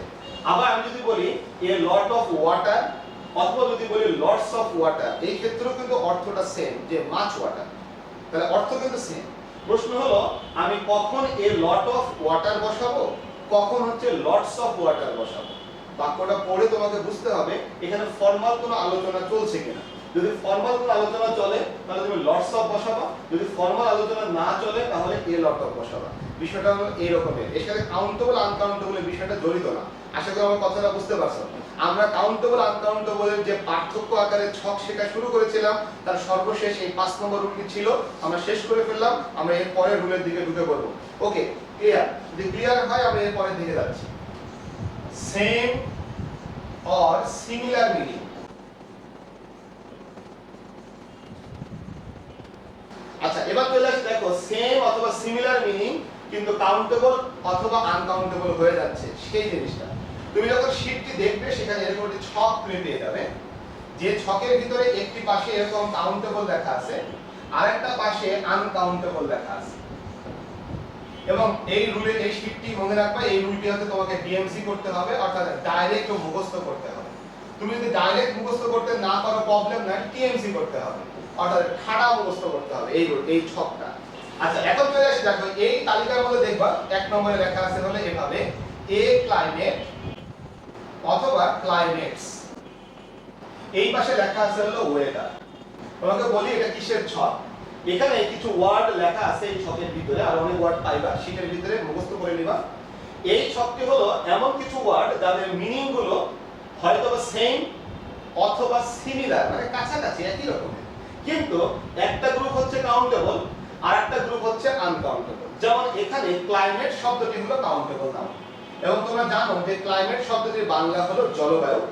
আবার আমি যদি বলি এ লট অফ ওয়াটার, অথবা যদি বলি লটস অফ ওয়াটার, এই ক্ষেত্রেও কিন্তু অর্থটা সেম, যে মাছ ওয়াটার, তাহলে অর্থ কিন্তু সেম। প্রশ্ন হলো আমি কখন এ লট অফ ওয়াটার বসাবো, কখন হচ্ছে লটস অফ ওয়াটার বসাবো। বাক্যটা পড়ে তোমাকে বুঝতে হবে এখানে ফর্মাল কোনো আলোচনা চলছে কিনা। যদি ফর্মাল কোনো আলোচনা চলে তাহলে তুমি লটস অফ বসাবা, যদি ফর্মাল আলোচনা না চলে তাহলে এ লট অফ বসাবা। বিষয়টা হলো এই রকমের, এর সাথে কাউন্টেবল আনকাউন্টেবল এর বিষয়টা জড়িত না। আশা করি আমার কথাটা বুঝতে পারছো। আমরা কাউন্টেবল আনকাউন্টেবলের যে পার্থক্য আকারে ছক শেখা শুরু করেছিলাম তার সর্বশেষ এই 5 নম্বর রুলটি ছিল, আমরা শেষ করে ফেললাম। আমরা এর পরের রুলের দিকে ঢুকে পড়ব। ওকে, ক্লিয়ার? যদি ক্লিয়ার হয় আমরা এর পরের দিকে যাচ্ছি। Same or similar meaning. আচ্ছা, এবার চলে আসে দেখো সেম অথবা সিমিলার মিনিং কিন্তু কাউন্টেবল অথবা আনকাউন্টেবল হয়ে যাচ্ছে সেই জিনিসটা। তুমি যখন শীটটি দেখবে সেখানে এরকম একটি ছক তুমি পেয়ে যাবে, যে ছকের ভিতরে একটি পাশে এরকম কাউন্টেবল লেখা আছে, আরেকটা পাশে আনকাউন্টেবল লেখা আছে। এবং এই রুলে এই শীটটি মনে রাখবা, এই রুলটি হচ্ছে তোমাকে ডিএমসি করতে হবে, অর্থাৎ ডাইরেক্ট মুখস্থ করতে হবে। তুমি যদি ডাইরেক্ট মুখস্থ করতে না পারো প্রবলেম নাই, টিএমসি করতে হবে, অর্থাৎ ঠাড়া মুখস্থ করতে হবে এই রুল, এই ছকটা। আচ্ছা, এখন চলে আসি দেখো এই তালিকার মধ্যে দেখবা 1 নম্বরে লেখা আছে হলো এভাবে এ ক্লাইমেট অথবা ক্লাইমেটস, এই পাশে লেখা আছে হলো ওয়েদার। তোমাকে বলি এটা কিসের ছক। এখানে কিছু ওয়ার্ড লেখা আছে এই ছকের ভিতরে, আর অনেক ওয়ার্ড পাইবা শীটের ভিতরে, মুখস্থ করে নিবা। এই ছকটি হলো এমন কিছু ওয়ার্ড যাদের মিনিং গুলো হয়তো সেম অথবা সিমিলার, মানে কাছাকাছি একই রকমের, কিন্তু একটা গ্রুপ হচ্ছে কাউন্টেবল আর একটা গ্রুপ হচ্ছে আনকাউন্টেবল। যেমন এখানে ক্লাইমেট শব্দটি হলো কাউন্টেবল নাউন, এবং তোমরা জানো যে ক্লাইমেট শব্দটির বাংলা হলো জলবায়ু।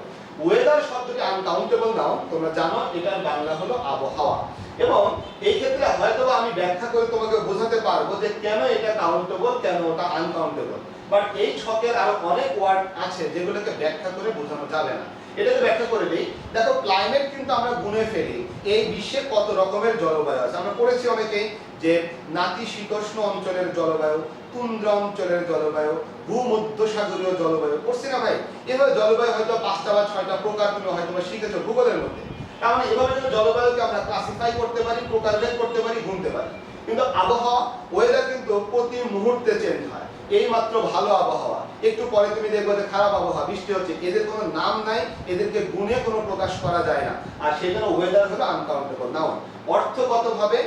ওয়েদার শব্দটি আনকাউন্টেবল নাউন, তোমরা জানো এটার বাংলা হলো আবহাওয়া। এবং এই ক্ষেত্রে হয়তোবা আমি ব্যাখ্যা করে তোমাকে বোঝাতে পারবো যে কেন এটা কাউন্টেবল কেন ওটা আনকাউন্টেবল, বাট এই ছকের আরো অনেক ওয়ার্ড আছে যেগুলোকে ব্যাখ্যা করে বোঝানো যাবে না। এটাকে ব্যাখ্যা করে দেই। দেখো ক্লাইমেট কিন্তু আমরা গুণে ফেলি, এই বিশ্বে কত রকমের জলবায়ু আছে। আমরা পড়েছি অনেকেই যে নাতিশীতোষ্ণ অঞ্চলের জলবায়ু, তুন্দ্রা অঞ্চলের জলবায়ু, ভূমধ্যসাগরীয় জলবায়ু, পড়ছি না ভাই? এভাবে জলবায়ু হয়তো 5টা বা 6টা প্রকার তুমি হয়তো শিখেছো ভূগোলের মধ্যে। তার মানে এভাবে যদি জলবায়ুকে আমরা ক্লাসিফাই করতে পারি, প্রকারভেদ করতে পারি, গুনতে পারি। কিন্তু আবহাওয়া, ওয়েদার কিন্তু প্রতি মুহূর্তে চেঞ্জ হয়। এই মাত্র ভালো আবহাওয়া, একটু পরে তুমি দেখবে যে খারাপ আবহাওয়া, বৃষ্টি হচ্ছে, এদের কোনো নাম নাই, এদেরকে গুণে কোনো প্রকাশ করা যায় না। আর সেজন্য ওয়েদার হলো আনকাউন্টেবল নাউন। অর্থগতভাবে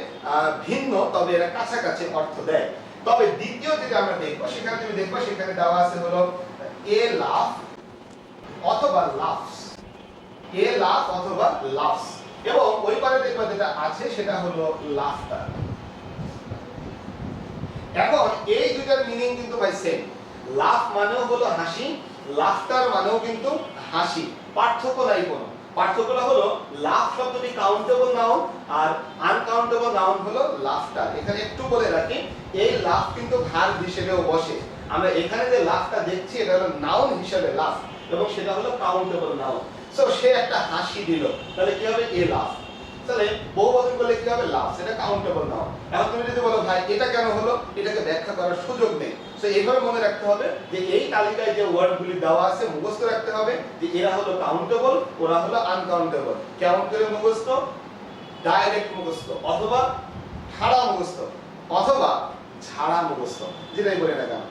ভিন্ন, তবে এরা কাছাকাছি অর্থ দেয়। তবে দ্বিতীয় যেটা আমরা দেখবো সেখানে তুমি দেখবা সেখানে দেওয়া আছে হলো এ লাফ অথবা লাফস, এ লাফ অথবা লাফস, এবং ওই পারে দেখবা যেটা আছে সেটা হলো লাফটার। এখন এই দুটার মিনিং কিন্তু ভাই সেম। লাফ মানেও হলো হাসি, লাফটার মানেও কিন্তু হাসি, পার্থক্য নাই কোনো। পার্থক্যটা হলো লাফ শব্দটি কাউন্টেবল নাউন আর আনকাউন্টেবল নাউন হলো লাফটার। এখানে একটু বলে রাখি, এই লাফ কিন্তু ভার্ব হিসেবেও বসে। আমরা এখানে যে লাফটা দেখছি এটা হলো নাউন হিসেবে লাফ, এবং সেটা হলো কাউন্টেবল নাউন। সো সে একটা হাসি দিল, তাহলে কি হবে? এ লাফ। তাহলে বহুবচন করলে কি হবে? লাফ। সেটা কাউন্টেবল নাউন। এখন তুমি যদি বলো ভাই এটা কেন হলো, এটাকে ব্যাখ্যা করার সুযোগ নেই। সো এইভাবে মনে রাখতে হবে যে এই তালিকায় যে ওয়ার্ডগুলি দেওয়া আছে মুখস্থ রাখতে হবে যে এরা হলো কাউন্টেবল, ওরা হলো আনকাউন্টেবল। কেমন করে মুখস্থ? ডাইরেক্ট মুখস্থ, অথবা ঝাড়া মুখস্থ, অথবা ঝাড়া মুখস্থ, যেটাই বলে না কেন।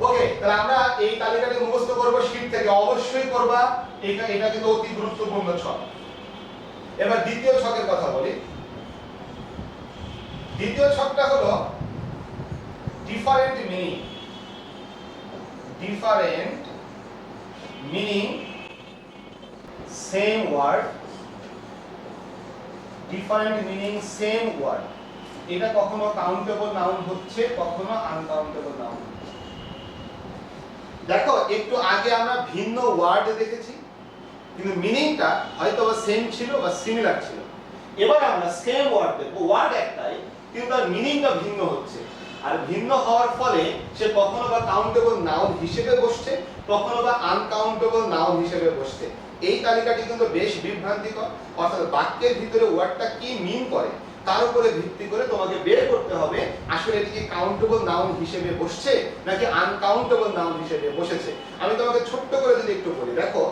ওকে, তাহলে আমরা এই তালিকাটি মুখস্থ করব শীট থেকে, অবশ্যই করবা। এটা কিন্তু অতি গুরুত্বপূর্ণ ছক। এবার দ্বিতীয় ছকের কথা বলি। দ্বিতীয় ছকটা হলো different meaning. Different meaning same word. Different meaning same word. এটা কখনো কাউন্টেবল নাউন হচ্ছে, কখনো আনকাউন্টেবল নাউন হচ্ছে। দেখো একটু আগে আমরা ভিন্ন ওয়ার্ড দেখেছি, কিন্তু মিনিংটা হয়তো বা সেম ছিল বা সিমিলার ছিল। এবার আমরা সেম ওয়ার্ড দেখবো, ওয়ার্ড একটাই কিন্তু তার মিনিংটা ভিন্ন হচ্ছে। আর ভিন্ন হওয়ার ফলে সে কখনো বা কাউন্টেবল নাউন হিসেবে বসছে, কখনো বা আনকাউন্টেবল নাউন হিসেবে বসছে। এই তালিকাটি কিন্তু বেশ বিভ্রান্তিকর। অর্থাৎ বাক্যের ভিতরে ওয়ার্ডটা কি মিন করে তার উপরে ভিত্তি করে তোমাকে বের করতে হবে আসলে এটি কি কাউন্টেবল নাউন হিসেবে বসছে নাকি আনকাউন্টেবল নাউন হিসেবে বসেছে। আমি তোমাকে ছোট্ট করে যদি একটু বলি, দেখো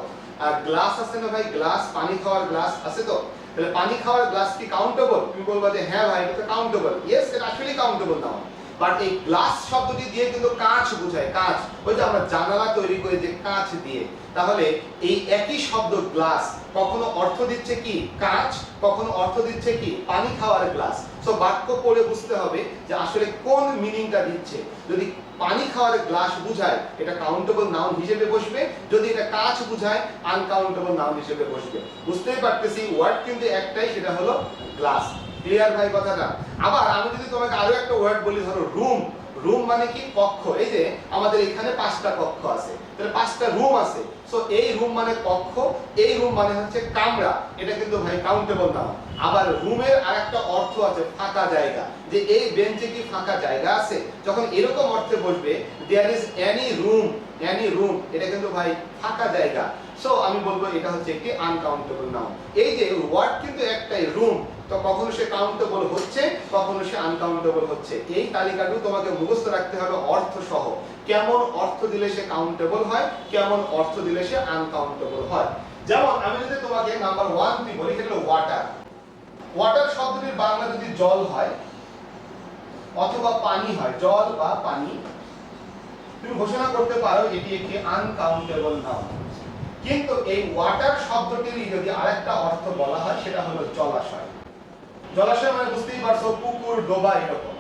গ্লাস আছে না ভাই, গ্লাস, পানি খাওয়ার গ্লাস আছে তো, তাহলে পানি খাওয়ার গ্লাস কি কাউন্টেবল? তুমি বলবা যে হ্যাঁ ভাই এটা তো কাউন্টেবল। ইয়েস, এটা আসলে কাউন্টেবল নাউন। বাট এই গ্লাস শব্দটি দিয়ে কিন্তু কাঁচ বোঝায়, কাঁচ। ওই যে আমরা জানালা তৈরি করি যে কাঁচ দিয়ে, তাহলে এই একই শব্দ গ্লাস কখনো অর্থ দিচ্ছে কি কাঁচ, কখনো অর্থ দিচ্ছে কি পানি খাওয়ার গ্লাস। সো বাক্য পড়ে বুঝতে হবে যে আসলে কোন মিনিংটা দিচ্ছে। যদি পানি খাওয়ার গ্লাস বুঝায় এটা কাউন্টেবল নাউন হিসেবে বসবে, যদি এটা কাঁচ বুঝায় আনকাউন্টেবল নাউন হিসেবে বসবে। বুঝতেই পারতেছি ওয়ার্ড কিন্তু একটাই, সেটা হলো গ্লাস। ক্লিয়ার ভাই কথাটা? আবার আমি যদি তোমাকে আরো একটা ওয়ার্ড বলি, ধরো রুম। রুম মানে কি? কক্ষ। এই যে আমাদের এখানে 5টা কক্ষ আছে, তাহলে 5টা রুম আছে। সো এই রুম মানে কক্ষ, এই রুম মানে হচ্ছে কামরা। এটা কিন্তু ভাই কাউন্টেবল নাউন। আবার রুমের আরেকটা অর্থ আছে ফাঁকা জায়গা, যে এই বেঞ্চে কি ফাঁকা জায়গা আছে। যখন এরকম অর্থে বসবে there is any room, any room, এটা কিন্তু ভাই ফাঁকা জায়গা। সো আমি বলবো এটা হচ্ছে একটি আনকাউন্টেবল নাউন। এই যে ওয়ার্ড কিন্তু একটাই, রুম, তো কখনো সে কাউন্টেবল হচ্ছে, কখনো সে আনকাউন্টেবল হচ্ছে। এই তালিকাটি তোমাকে মুখস্থ রাখতে হবে অর্থ সহ। কেমন অর্থ দিলে সে কাউন্টেবল হয়, কেমন অর্থ দিলে সে আনকাউন্টেবল হয়। যেমন আমি যদি তোমাকে নাম্বার 1 বলি, সেটা হলো ওয়াটার। ওয়াটার শব্দটির বাংলা যদি জল হয় অথবা পানি হয়, জল বা পানি, তুমি ঘোষণা করতে পারো এটি একটি আনকাউন্টেবল নাউন। কিন্তু এই ওয়াটার শব্দটির যদি আরেকটা অর্থ বলা হয় সেটা হলো জলাশয়। জলাশয় মানে বুঝতেই পারছো পুকুর, ডোবা, এরকম।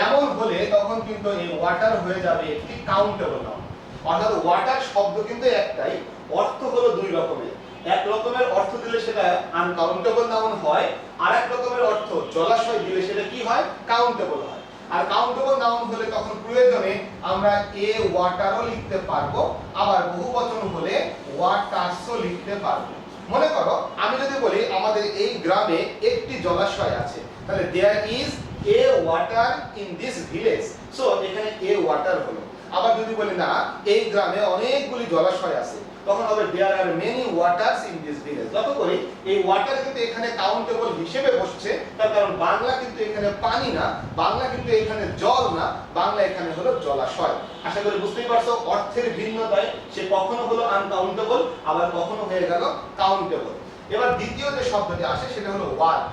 এমন হলে তখন কিন্তু এই ওয়াটার হয়ে যাবে একটি কাউন্টেবল নাউন। অর্থাৎ ওয়াটার শব্দ কিন্তু একটাই, অর্থ হলো দুই রকমের। এক রকমের অর্থ দিলে সেটা আনকাউন্টেবল নাউন হয়, আর এক রকমের অর্থ জলাশয় দিলে সেটা কি হয়? কাউন্টেবল হয়। আর কাউন্টেবল নাউন হলে তখন প্রয়োজনে আমরা এ ওয়াটারও লিখতে পারবো, আবার বহুবচন হলে ওয়াটারসও লিখতে পারবো। মনে করো আমি যদি বলি আমাদের এই গ্রামে একটি জলাশয় আছে, তাহলে there is a water in this village. So এখানে এ ওয়াটার হলো। আবার যদি বলি না এই গ্রামে অনেকগুলি জলাশয় আছে, তখন হবে there are many waters in this village. লক্ষ্য করি এই ওয়াটার কিন্তু এখানে কাউন্টেবল হিসেবে বসছে, তার কারণ বাংলা কিন্তু এখানে পানি না, বাংলা কিন্তু এখানে জল না, বাংলা এখানে হলো জলাশয়। আশা করি বুঝতেই পারছো অর্থের ভিন্নতায় সে কখনো হলো আনকাউন্টেবল, আবার কখনো হয়ে গেল কাউন্টেবল। এবার দ্বিতীয় যে শব্দটি আসে সেটা হলো ওয়ার্ক।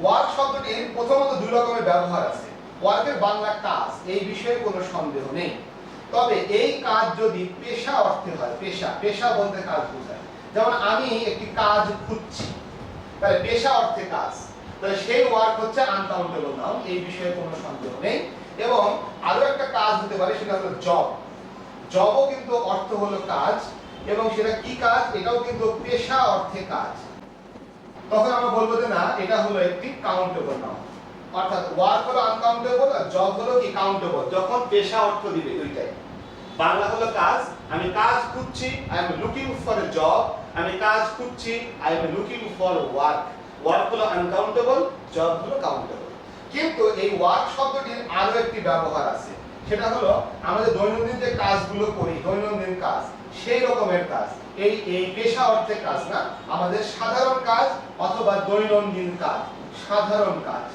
ওয়ার্ক শব্দটির প্রথমত দুই রকমের ব্যবহার আছে। ওয়ার্কের বাংলা কাজ, এই বিষয়ে কোনো সন্দেহ নেই। তবে এই কাজ যদি পেশা অর্থে হয়, পেশা, পেশা বলতে কাজ বোঝায়। যেমন আমি একটি কাজ খুঁজছি, তাহলে পেশা অর্থে কাজ, তাহলে সেই ওয়ার্ক হচ্ছে আনকাউন্টেবল নাউন, এই বিষয়ে কোনো সন্দেহ নেই। এবং আরো একটা কাজ হতে পারে সেটা হলো জব। জবও কিন্তু অর্থ হলো কাজ, এবং সেটা কি কাজ, এটাও কিন্তু পেশা অর্থে কাজ, তখন আমরা বলবো যে না এটা হলো একটি কাউন্টেবল নাউন। অর্থাৎ ওয়ার্ক হলো আনকাউন্টেবল আর জব হলো কি কাউন্টেবল, যখন পেশা অর্থ দিবে দুইটাই। বাংলা হলো কাজ, আমি কাজ খুঁজছি, I am looking for a job, আমি কাজ খুঁজছি, I am looking for work. Work হলো আনকাউন্টেবল, জব হলো কাউন্টেবল। কিন্তু এই ওয়ার্ক শব্দটির আরো একটি ব্যবহার আছে, সেটা হলো আমাদের দৈনন্দিন যে কাজগুলো করি, দৈনন্দিন কাজ, সেই রকমের কাজ, এই পেশা অর্থে কাজ না, আমাদের সাধারণ কাজ অথবা দৈনন্দিন কাজ, সাধারণ কাজ,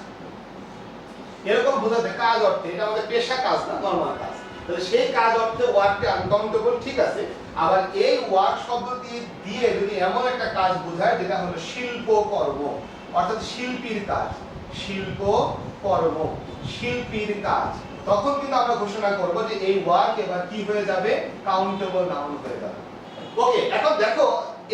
এরকম বোঝাতে কাজ অর্থে, এটা আমাদের পেশা কাজ না, নরমাল কাজ। তাহলে সেই কাজ অর্থে ওয়ার্কটা আনকাউন্টেবল, ঠিক আছে। আবার এই ওয়ার্ক শব্দটি দিয়ে যদি এমন একটা কাজ বোঝায় যেটা হলো শিল্প কর্ম, অর্থাৎ শিল্পীর কাজ, শিল্প কর্ম, শিল্পীর কাজ, তখন কিন্তু আমরা ঘোষণা করব যে এই ওয়ার্ক এবার কি হয়ে যাবে, কাউন্টেবল নাউন হয়ে যাবে। ওকে, এখন দেখো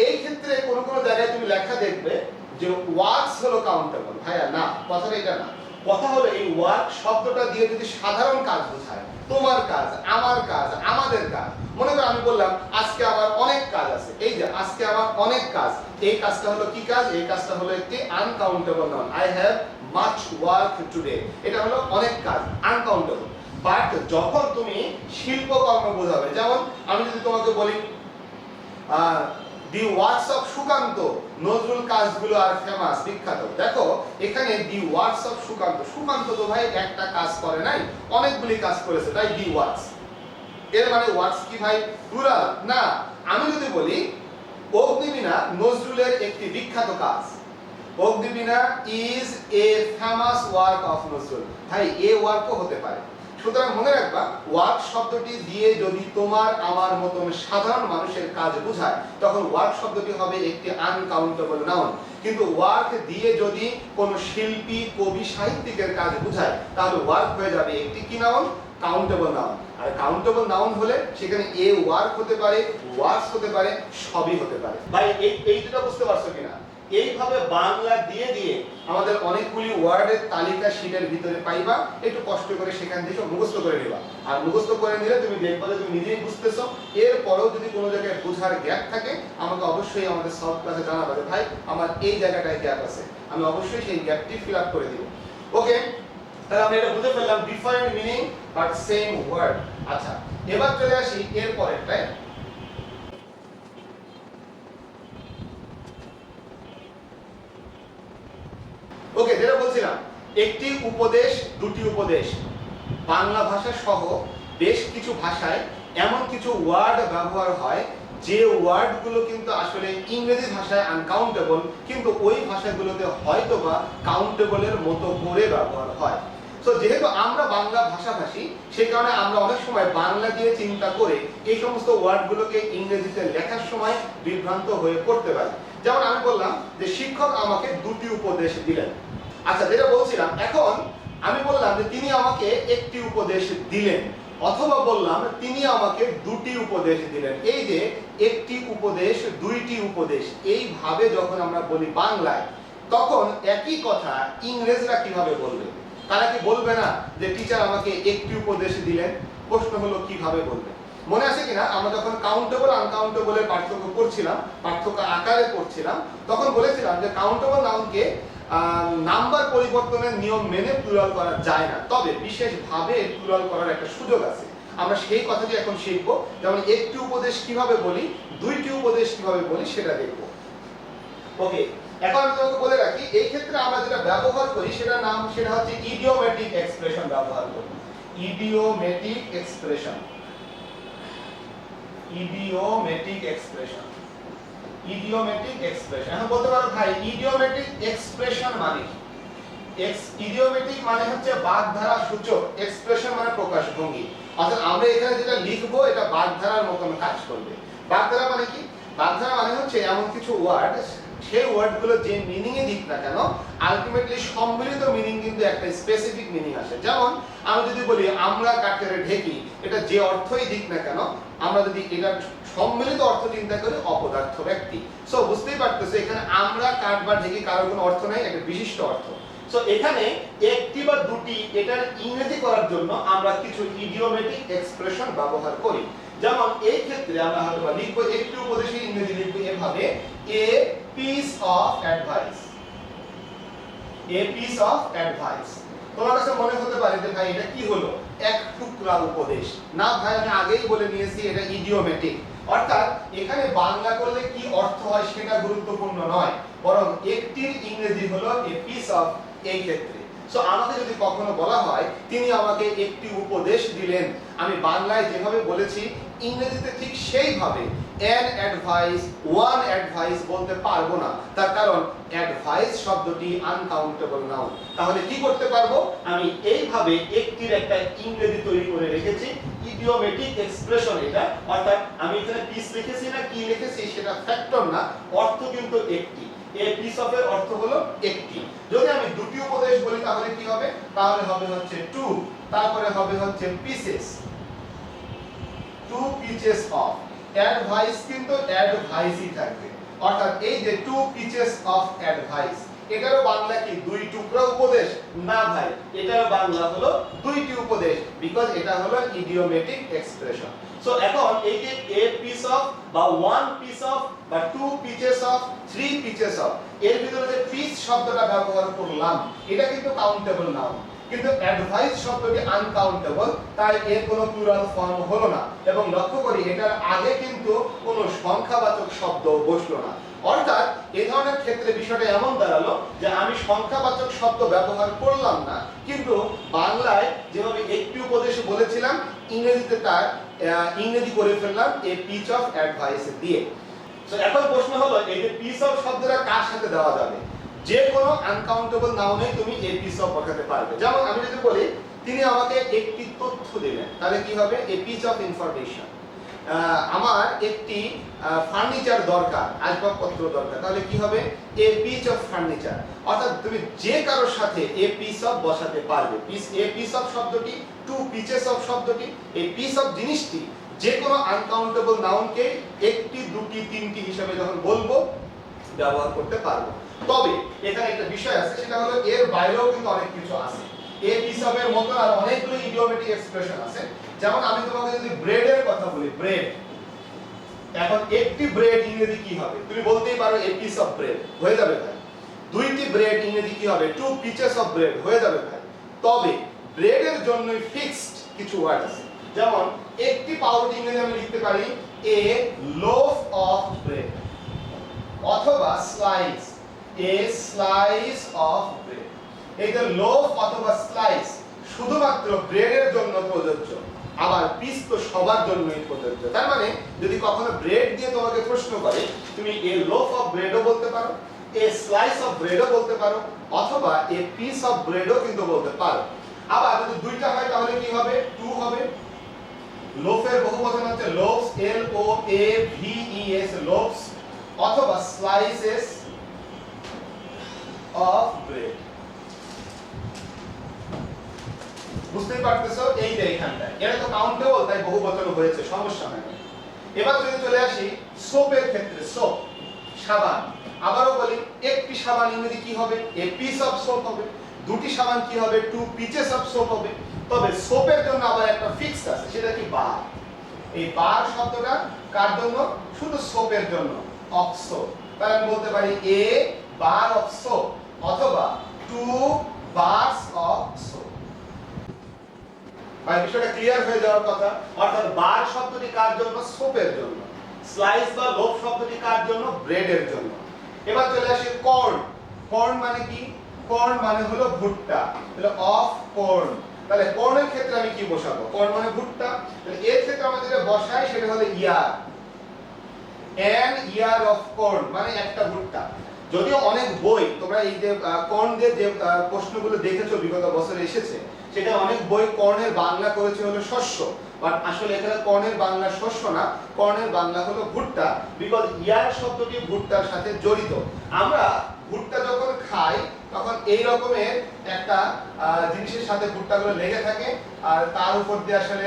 এই ক্ষেত্রে কোন কোন জায়গায় তুমি লেখা দেখবে যে ওয়ার্কস হলো কাউন্টেবল। ভাইয়া না, কথাটা এটা না। কথা হলো এই ওয়ার্ক শব্দটা দিয়ে যদি সাধারণ কাজ বোঝায়, তোমার কাজ, আমার কাজ, আমাদের কাজ, মনে করো আমি বললাম আজকে আমার অনেক কাজ আছে, এই যে আজকে আমার অনেক কাজ, এই কাজটা হলো কি কাজ, এই কাজটা হলো একটি uncountable noun. I have much work today, এটা হলো অনেক কাজ, আনকাউন্টেবল। বাট যখন তুমি শিল্পকর্ম বোঝাবে, যেমন আমি যদি তোমাকে বলি দি ওয়ার্কস অফ সুকান্ত, নজরুল কাজগুলো আর ফেমাস, বিখ্যাত। দেখো এখানে দি ওয়ার্কস অফ সুকান্ত, সুকান্ত তো ভাই একটা কাজ করে নাই, অনেকগুলি কাজ করেছে, তাই দি ওয়ার্কস। এর মানে ওয়ার্কস কি ভাই প্লুরাল না। আমি যদি বলি অগ্নিবীণা নজরুলের একটি বিখ্যাত কাজ, Agnibina is a famous work of Nazrul, ভাই এ ওয়ার্কও হতে পারে। সুতরাং মনে রাখবা ওয়ার্ক শব্দটি দিয়ে যদি তোমার আমার মতন সাধারণ মানুষের কাজ বোঝায়, তখন ওয়ার্ক শব্দটি হবে একটি আনকাউন্টেবল নাউন। কিন্তু ওয়ার্ক দিয়ে যদি কোনো শিল্পী, কবি, সাহিত্যিকের কাজ বোঝায়, তাহলে ওয়ার্ক হয়ে যাবে একটি কি নাউন, কাউন্টেবল নাউন। আর কাউন্টেবল নাউন হলে সেখানে এ ওয়ার্ক হতে পারে, ওয়ার্কস হতে পারে, সবই হতে পারে। ভাই এই দুটো বুঝতে পারছো কিনা? এইভাবে বাংলা দিয়ে দিয়ে আমাদের অনেকগুলি ওয়ার্ডের তালিকা শীটের ভিতরে পাইবা, একটু কষ্ট করে সেখান থেকে মুখস্থ করে নিবা। আর মুখস্থ করে নিলে তুমি দেখবা যে তুমি নিজেই বুঝতেছো। এরপরেও যদি কোনো জায়গায় বোঝার গ্যাপ থাকে, আমাকে অবশ্যই আমাদের সলভ ক্লাসে জানাবা যে ভাই আমার এই জায়গাটায় গ্যাপ আছে, আমি অবশ্যই সেই গ্যাপটি ফিল আপ করে দিব। ওকে, তাহলে আমরা এটা বুঝে ফেললাম, different meaning but same word. আচ্ছা, এবার চলে আসি এর পরেরটায়। ওকে, যেটা বলছিলাম একটি উপদেশ, দুটি উপদেশ, বাংলা ভাষা সহ বেশ কিছু ভাষায় এমন কিছু ওয়ার্ড ব্যবহার হয় যে ওয়ার্ডগুলো কিন্তু আসলে ইংরেজি ভাষায় আনকাউন্টেবল, কিন্তু ওই ভাষাগুলোতে হয়তোবা কাউন্টেবলের মতো করে ব্যবহার হয়। সো যেহেতু আমরা বাংলা ভাষাভাষী, সেই কারণে আমরা অনেক সময় বাংলা দিয়ে চিন্তা করে এই সমস্ত ওয়ার্ডগুলোকে ইংরেজিতে লেখার সময় বিভ্রান্ত হয়ে পড়তে পারি। যেমন আমি বললাম যে শিক্ষক আমাকে দুটি উপদেশ দিলেন। আচ্ছা, যেটা বলছিলাম, এখন আমি বললাম যে তিনি আমাকে একটি উপদেশ দিলেন, অথবা বললাম তিনি আমাকে দুটি উপদেশ দিলেন। এই যে একটি উপদেশ, দুইটি উপদেশ, এইভাবে যখন আমরা বলি বাংলায়, তখন একই কথা ইংরেজরা কিভাবে বলবে? তারা কি বলবে না যে টিচার আমাকে একটি উপদেশ দিলেন? প্রশ্ন হলো কিভাবে বলবে। মনে আছে কিনা আমরা যখন কাউন্টেবল আনকাউন্টেবলের পার্থক্য করছিলাম, পার্থক্য আকারে করছিলাম, তখন বলেছিলাম যে কাউন্টেবল নাউনকে নাম্বার পরিবর্তনের নিয়ম মেনে প্লুরাল করা যায় না, তবে বিশেষভাবে প্লুরাল করার একটা সুযোগ আছে। আমরা সেই কথাটি এখন শিখব। যেমন একটি উপদেশ কিভাবে বলি, দুইটি উপদেশ কিভাবে বলি, সেটা দেখব। ওকে, এখন আমি তোমাকে বলে রাখি, এই ক্ষেত্রে আমরা যেটা ব্যবহার করি সেটা হচ্ছে ইডিওমেটিক এক্সপ্রেশন ব্যবহার করি। Idiomatic expression, idiomatic expression, idiomatic expression. এখন বলতে পারো ভাই ইডিওমেটিক এক্সপ্রেশন মানে কি? ইডিওমেটিক মানে হচ্ছে বাগধারা সূচক, এক্সপ্রেশন মানে প্রকাশভঙ্গি। অর্থাৎ আমরা এখানে যেটা লিখবো এটা বাগধারার মতন কাজ করবে। বাগধারা মানে কি? বাগধারা মানে হচ্ছে এমন কিছু ওয়ার্ড, সেই ওয়ার্ডগুলো যে মিনিং এ দিক না কেন, আলটিমেটলি সম্মিলিত মিনিং কিন্তু একটা স্পেসিফিক মিনিং আসে। যেমন আমি যদি বলি আমরা কাঠের ঢেকি, এটা যে অর্থই দিক না কেন, আমরা যদি এটার সম্মিলিত অর্থ চিন্তা করি অপদার্থ ব্যক্তি। সো বুঝতেই পারতেছো এখানে আমরা কাঠ বা ঢেকি কারোর কোনো অর্থ নাই, একটা বিশিষ্ট অর্থ। সো এখানে একটি বা দুটি এটার ইংরেজি করার জন্য আমরা কিছু ইডিওমেটিক এক্সপ্রেশন ব্যবহার করি। যেমন এই ক্ষেত্রে আমরা হয়তো লিখব একটি উপদেশের ইংরেজি লিখব এভাবে, এ piece of advice. A piece of advice. তোমার কাছে মনে হতে পারে যে ভাই এটা কি হলো, এক টুকরা উপদেশ। না ভাই, আমি আগেই বলে নিয়েছি এটা ইডিওমেটিক, অর্থাৎ এখানে বাংলা করলে কি অর্থ হয় সেটা গুরুত্বপূর্ণ নয়, বরং একটির ইংরেজি হলো এ পিস অফ। এই ক্ষেত্রে সো আমাকে যদি কখনো বলা হয় তিনি আমাকে একটি উপদেশ দিলেন, আমি বাংলায় যেভাবে বলেছি ইংরেজিতে ঠিক সেইভাবে an advice, one advice বলতে পারবো না। তার কারণ অ্যাডভাইস শব্দটি আনকাউন্টেবল নাউন। তাহলে কি করতে পারবো, আমি এইভাবে একটির একটা ইংরেজি তৈরি করে রেখেছি, ইডিওমেটিক এক্সপ্রেশন এটা। অর্থাৎ আমি এখানে পিস লিখেছি না কি লিখেছি সেটা ফ্যাক্টর না, অর্থ কিন্তু একটি। এ পিস অফ এর অর্থ হলো একটি। যদি আমি দুটি উপদেশ বলি তাহলে কি হবে, তাহলে হবে হচ্ছে টু, তারপরে হবে হচ্ছে pieces, two pieces of. Advice কিন্তু অ্যাডভাইসই থাকবে, অর্থাৎ এই যে টু পিচেস অফ অ্যাডভাইস, এটারও বাংলা কি দুই টুকরা উপদেশ? না ভাই, এটার বাংলা হলো দুইটি উপদেশ, বিকজ এটা হলো ইডিওমেটিক এক্সপ্রেশন। সো এখন এই যে এ পিস অফ বা ওয়ান পিস অফ বা two pieces of, three pieces of, এর ভিতরে যে পিস শব্দটা ব্যবহার করলাম এটা কিন্তু কাউন্টেবল নাউন, কিন্তু অ্যাডভাইস শব্দটি আনকাউন্টেবল, তাই এর কোনো প্লুরাল ফর্ম হলো না। এবং লক্ষ্য করি এটার আগে কিন্তু কোনো সংখ্যাবাচক শব্দ বসলো না। অর্থাৎ এই ধরনের ক্ষেত্রে বিষয়টা এমন দাঁড়ালো যে আমি সংখ্যাবাচক শব্দ ব্যবহার করলাম না, কিন্তু বাংলায় যেভাবে একটি উপদেশে বলেছিলাম ইংরেজিতে তার ইংরেজি করে ফেললাম এ পিচ অফ অ্যাডভাইস দিয়ে। সো এখন প্রশ্ন হলো এই যে পিস অফ শব্দটা কার সাথে দেওয়া যাবে? যে কোনো আনকাউন্টেবল নাউনে তুমি এ পিস অফ বসাতে পারবে। যেমন আমি যদি বলি তিনি আমাকে একটি তথ্য দিলেন, তাহলে কি হবে, এ পিস অফ ইনফরমেশন। আমার একটি ফার্নিচার দরকার, আসবাবপত্র দরকার, তাহলে কি হবে, এ পিস অফ ফার্নিচার। অর্থাৎ তুমি যে কারোর সাথে এ পিস অফ বসাতে পারবে। এ পিস অফ শব্দটি, টু পিসেস অফ শব্দটি, এই পিস অফ জিনিসটি যে কোনো আনকাউন্টেবল নাউনকে একটি, দুটি, তিনটি হিসাবে যখন বলবো ব্যবহার করতে পারবো। তবে এখানে একটা বিষয় আছে, সেটা হলো এর বাইরেও কিন্তু অনেক কিছু আছে। এ পিস অফ এর মতো আর অনেকগুলো ইডিওমেটিক এক্সপ্রেশন আছে। যেমন আমি তোমাকে যদি ব্রেডের কথা বলি, ব্রেড, এখন একটি ব্রেড ইংরেজি কি হবে? তুমি বলতেই পারো এ পিস অফ ব্রেড, হয়ে যাবে ভাই। দুইটি ব্রেড ইংরেজি কি হবে? টু পিচেস অফ ব্রেড, হয়ে যাবে ভাই। তবে ব্রেডের জন্য ফিক্সড কিছু ওয়ার্ড আছে। যেমন একটি পাউরুটি ইংরেজি আমি লিখতে পারি এ লোফ অফ ব্রেড, অথবা slice, A slice of bread. এই যে লোফ অথবা স্লাইস শুধুমাত্র ব্রেডের জন্য প্রযোজ্য, আবার পিস তো সবার জন্যই প্রযোজ্য। তার মানে যদি কখনো ব্রেড দিয়ে তোমাকে প্রশ্ন করে, তুমি এ লোফ অফ ব্রেডও বলতে পারো, এ স্লাইস অফ ব্রেডও বলতে পারো, অথবা এ পিস অফ ব্রেডও কিন্তু বলতে পারো। আবার যদি দুইটা হয় তাহলে কি হবে? টু হবে। লোফের বহুবচন হচ্ছে লোফস, এল ও এ ভি ই এস, লোফস, অথবা স্লাইসেস অফ ব্রেড। বুঝতেই পারতেছো, এই যে এখানটায় এটা তো কাউন্টেবল, তাই বহুবচন হয়েছে, সমস্যা নাই। এবার যদি চলে আসি সোপের ক্ষেত্রে, সোপ, সাবান। আবারও বলি একটি সাবান ইংরেজি কি হবে? এ পিস অফ সোপ হবে। দুটি সাবান কি হবে? টু পিচেস অফ সোপ হবে। তবে সোপের জন্য আবার একটা ফিক্সড আছে, সেটা কি? বার। এই বার শব্দটা কার জন্য? শুধু সোপের জন্য, অফ সোপ। তাহলে আমি বলতে পারি এ বার অফ সোপ, অথবা টু বারস অফ সোপ। ভাই বিষয়টা ক্লিয়ার হয়ে যাওয়ার কথা। অর্থাৎ বার শব্দটি কার জন্য? সোপের জন্য। স্লাইস বা লোফ শব্দটি কার জন্য? ব্রেডের জন্য। এবার চলে আসি কর্ন। কর্ন মানে কি? কর্ন মানে হলো ভুট্টা, তাহলে অফ কর্ন। তাহলে কর্নের ক্ষেত্রে আমি কি বসাবো? কর্ন মানে ভুট্টা, তাহলে এর ক্ষেত্রে আমরা যেটা বসাই সেটা হলো ইয়ার। an ear of corn মানে একটা ভুট্টা। যদিও অনেক বই তোমরা এই যে কর্ন দিয়ে যে প্রশ্নগুলো দেখেছো বিগত বছরে এসেছে, সেটা অনেক বই কর্নের বাংলা করেছে হলো শস্য, বাট আসলে এখানে কর্নের বাংলা শস্য না, কর্নের বাংলা হলো ভুট্টা, বিকজ ইয়ার শব্দটি ভুট্টার সাথে জড়িত। আমরা ভুট্টা যখন খাই তখন এই রকমের একটা জিনিসের সাথে ভুট্টাগুলো লেগে থাকে, আর তার উপর দিয়ে আসলে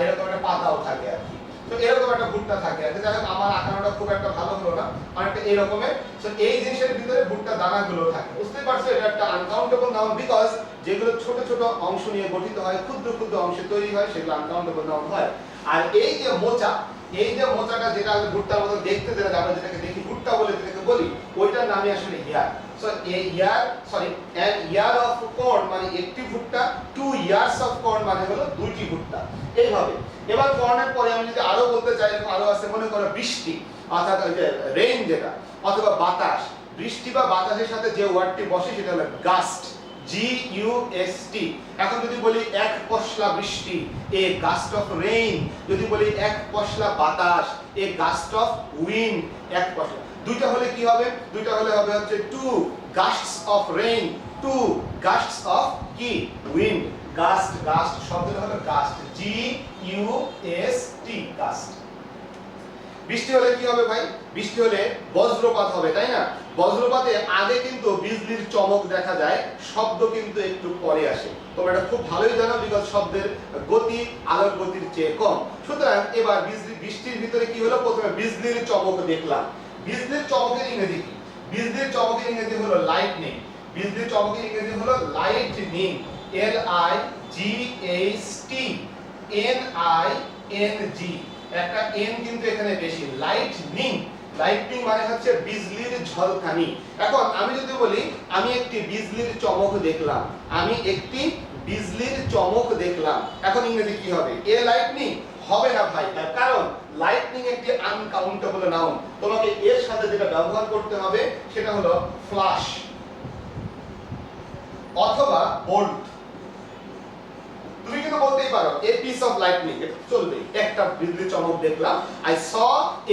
এরকম একটা পাতাও থাকে আর কি। তো এরকম একটা ভুট্টা থাকে। যাই হোক আমার আঁকানোটা খুব একটা ভালো হলো না, অনেকটা এই রকমের। সো এই জিনিসের ভিতরে ভুট্টা দানাগুলো থাকে। বুঝতেই পারছো এটা একটা আনকাউন্টেবল নাউন, বিকজ যেগুলো ছোট ছোট অংশ নিয়ে গঠিত হয়, ক্ষুদ্র ক্ষুদ্র অংশে তৈরি হয়, সেগুলো আনকাউন্টেবল নাউন হয়। আর এই যে মোচা, এই যে মোচাটা যেটা ভুট্টার মতো দেখতে, যেটা আমরা যেটাকে দেখি ভুট্টা বলে যেটাকে বলি, ওইটার নামই আসলে ear. So a ear, sorry, an ear of corn মানে একটি ভুট্টা, 2 ইয়ার্স অফ corn মানে হলো দুইটি ভুট্টা। এইভাবে এবার কর্নের পরে আমি যদি আরো বলতে চাই, আরো আছে, মনে করো বৃষ্টি, অর্থাৎ ওই যে রেইন যেটা, অথবা বাতাস। বৃষ্টি বা বাতাসের সাথে যে ওয়ার্ডটি বসে সেটা হলো গাস্ট, GUST। এখন যদি বলি এক পশলা বৃষ্টি, এ গাস্ট অফ রেইন। যদি বলি এক পশলা বাতাস, এ গাস্ট অফ উইন্ড। এক পশলা, দুইটা হলে কি হবে? দুইটা হলে হবে হচ্ছে 2 গাস্টস অফ রেইন, 2 গাস্টস অফ কি উইন্ড। গাস্ট, গাস্ট শব্দটা হলো গাস্ট, GUST, গাস্ট। বৃষ্টি হলে কি হবে ভাই? বৃষ্টি হলে বজ্রপাত হবে, তাই না? বজ্রপাতে আগে কিন্তু বিজলির চমক দেখা যায়, শব্দ কিন্তু একটু পরে আসে। তোমরা এটা খুব ভালোই জানো, বিকজ শব্দের গতি আলোর গতির চেয়ে কম। সুতরাং এবার বৃষ্টির ভিতরে কি হলো? প্রথমে বিজলির চমক দেখলাম। বিজলির চমকের ইংরেজি কি? বিজলির চমকের ইংরেজি হলো লাইটনিং। বিজলির চমকের ইংরেজি হলো লাইটনিং, LIGHT, একটা এন কিন্তু এখানে বেশি। লাইটনিং, লাইটনিং মানে হচ্ছে বিজলির ঝলকানি। এখন আমি যদি বলি আমি একটি বিজলির চমক দেখলাম, আমি একটি বিজলির চমক দেখলাম, এখন ইংরেজি কি হবে? এ লাইটনিং হবে না ভাই, তার কারণ লাইটনিং একটি আনকাউন্টেবল নাউন। তোমাকে এর সাথে যেটা ব্যবহার করতে হবে সেটা হলো ফ্ল্যাশ অথবা বোল্ট। তুমি কিন্তু বলতেই পারো এ পিস অফ লাইটনিং, এটা চলবে। একটা বিজলির চমক দেখলাম, I saw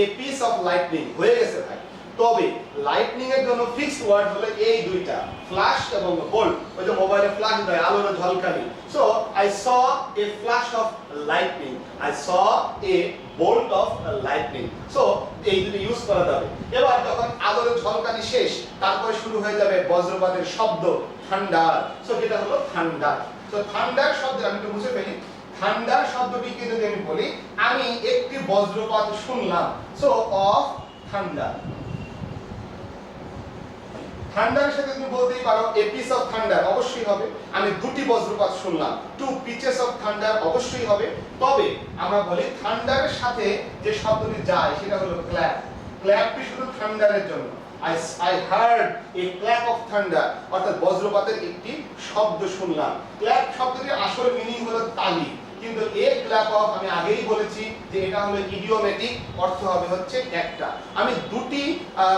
A piece of lightning, হয়ে গেছে ভাই। তবে লাইটনিং এর জন্য ফিক্সড ওয়ার্ড হলো এই দুইটা, ফ্ল্যাশ এবং বোল্ট। ওই যে মোবাইলে ফ্ল্যাশ দেয়, আলোর ঝলকানি। So I saw a flash of lightning, I saw a bolt of lightning. So এই দুটো ইউজ করা যাবে। এবার যখন আলোর ঝলকানি শেষ, তারপরে শুরু হয়ে যাবে বজ্রপাতের শব্দ, থান্ডার। সো যেটা হলো থান্ডার। তো থান্ডার শব্দ আমি একটু মুছে ফেলি। থান্ডার শব্দটিকে যদি আমি বলি, আমি একটি বজ্রপাত শুনলাম, সো অফ থান্ডার। থান্ডারের সাথে তুমি বলতেই পারো এ পিস অফ থান্ডার, অবশ্যই হবে। আমি দুটি বজ্রপাত শুনলাম, 2 পিচেস অফ থান্ডার, অবশ্যই হবে। তবে আমরা বলি থান্ডারের সাথে যে শব্দটি যায় সেটা হলো ক্ল্যাপ। ক্ল্যাপটি শুধু থান্ডারের জন্য। I heard a clap of thunder, অর্থাৎ বজ্রপাতের একটি শব্দ শুনলাম। ক্ল্যাপ শব্দটির আসল মিনিং হলো তালি, কিন্তু এ ক্ল্যাপ অফ আমি আগেই বলেছি যে এটা হলো ইডিওমেটিক, অর্থ হবে হচ্ছে একটা। আমি দুটি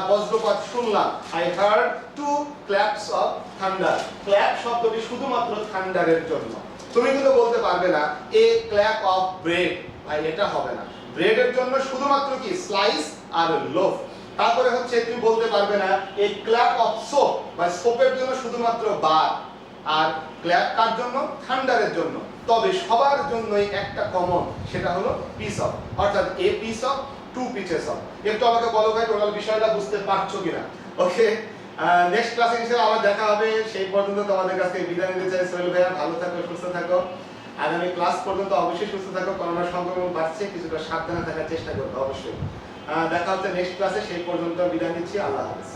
বজ্রপাত শুনলাম, I heard 2 claps of thunder। Clap শব্দটি শুধুমাত্র থান্ডারের জন্য। তুমি কিন্তু বলতে পারবে না এ ক্ল্যাপ অফ ব্রেড, ভাই এটা হবে না। ব্রেডের জন্য শুধুমাত্র কি স্লাইস আর লোফ। তারপরে হচ্ছে তুমি বলতে পারবে না এই ক্ল্যাপ অফ সোপ, বা সোপের জন্য শুধুমাত্র বার, আর ক্ল্যাপ কার জন্য? থান্ডারের জন্য। তবে সবার জন্যই একটা কমন, সেটা হলো পিস অফ, অর্থাৎ এ পিস অফ, 2 পিচেস অফ। একটু আমাকে বলো ভাই টোটাল বিষয়টা বুঝতে পারছো কিনা? ওকে, নেক্সট ক্লাসে ইনশাআল্লাহ আবার দেখা হবে। সেই পর্যন্ত তোমাদের কাছে বিদায় নিতে চাই। সোহেল ভাইয়া ভালো থাকো, সুস্থ থাকো। আগামী ক্লাস পর্যন্ত অবশ্যই সুস্থ থাকো। করোনা সংক্রমণ বাড়ছে, কিছুটা সাবধানে থাকার চেষ্টা করবে অবশ্যই। দেখা হচ্ছে নেক্সট ক্লাসে। সেই পর্যন্ত বিদায় নিচ্ছি। আল্লাহ হাফেজ।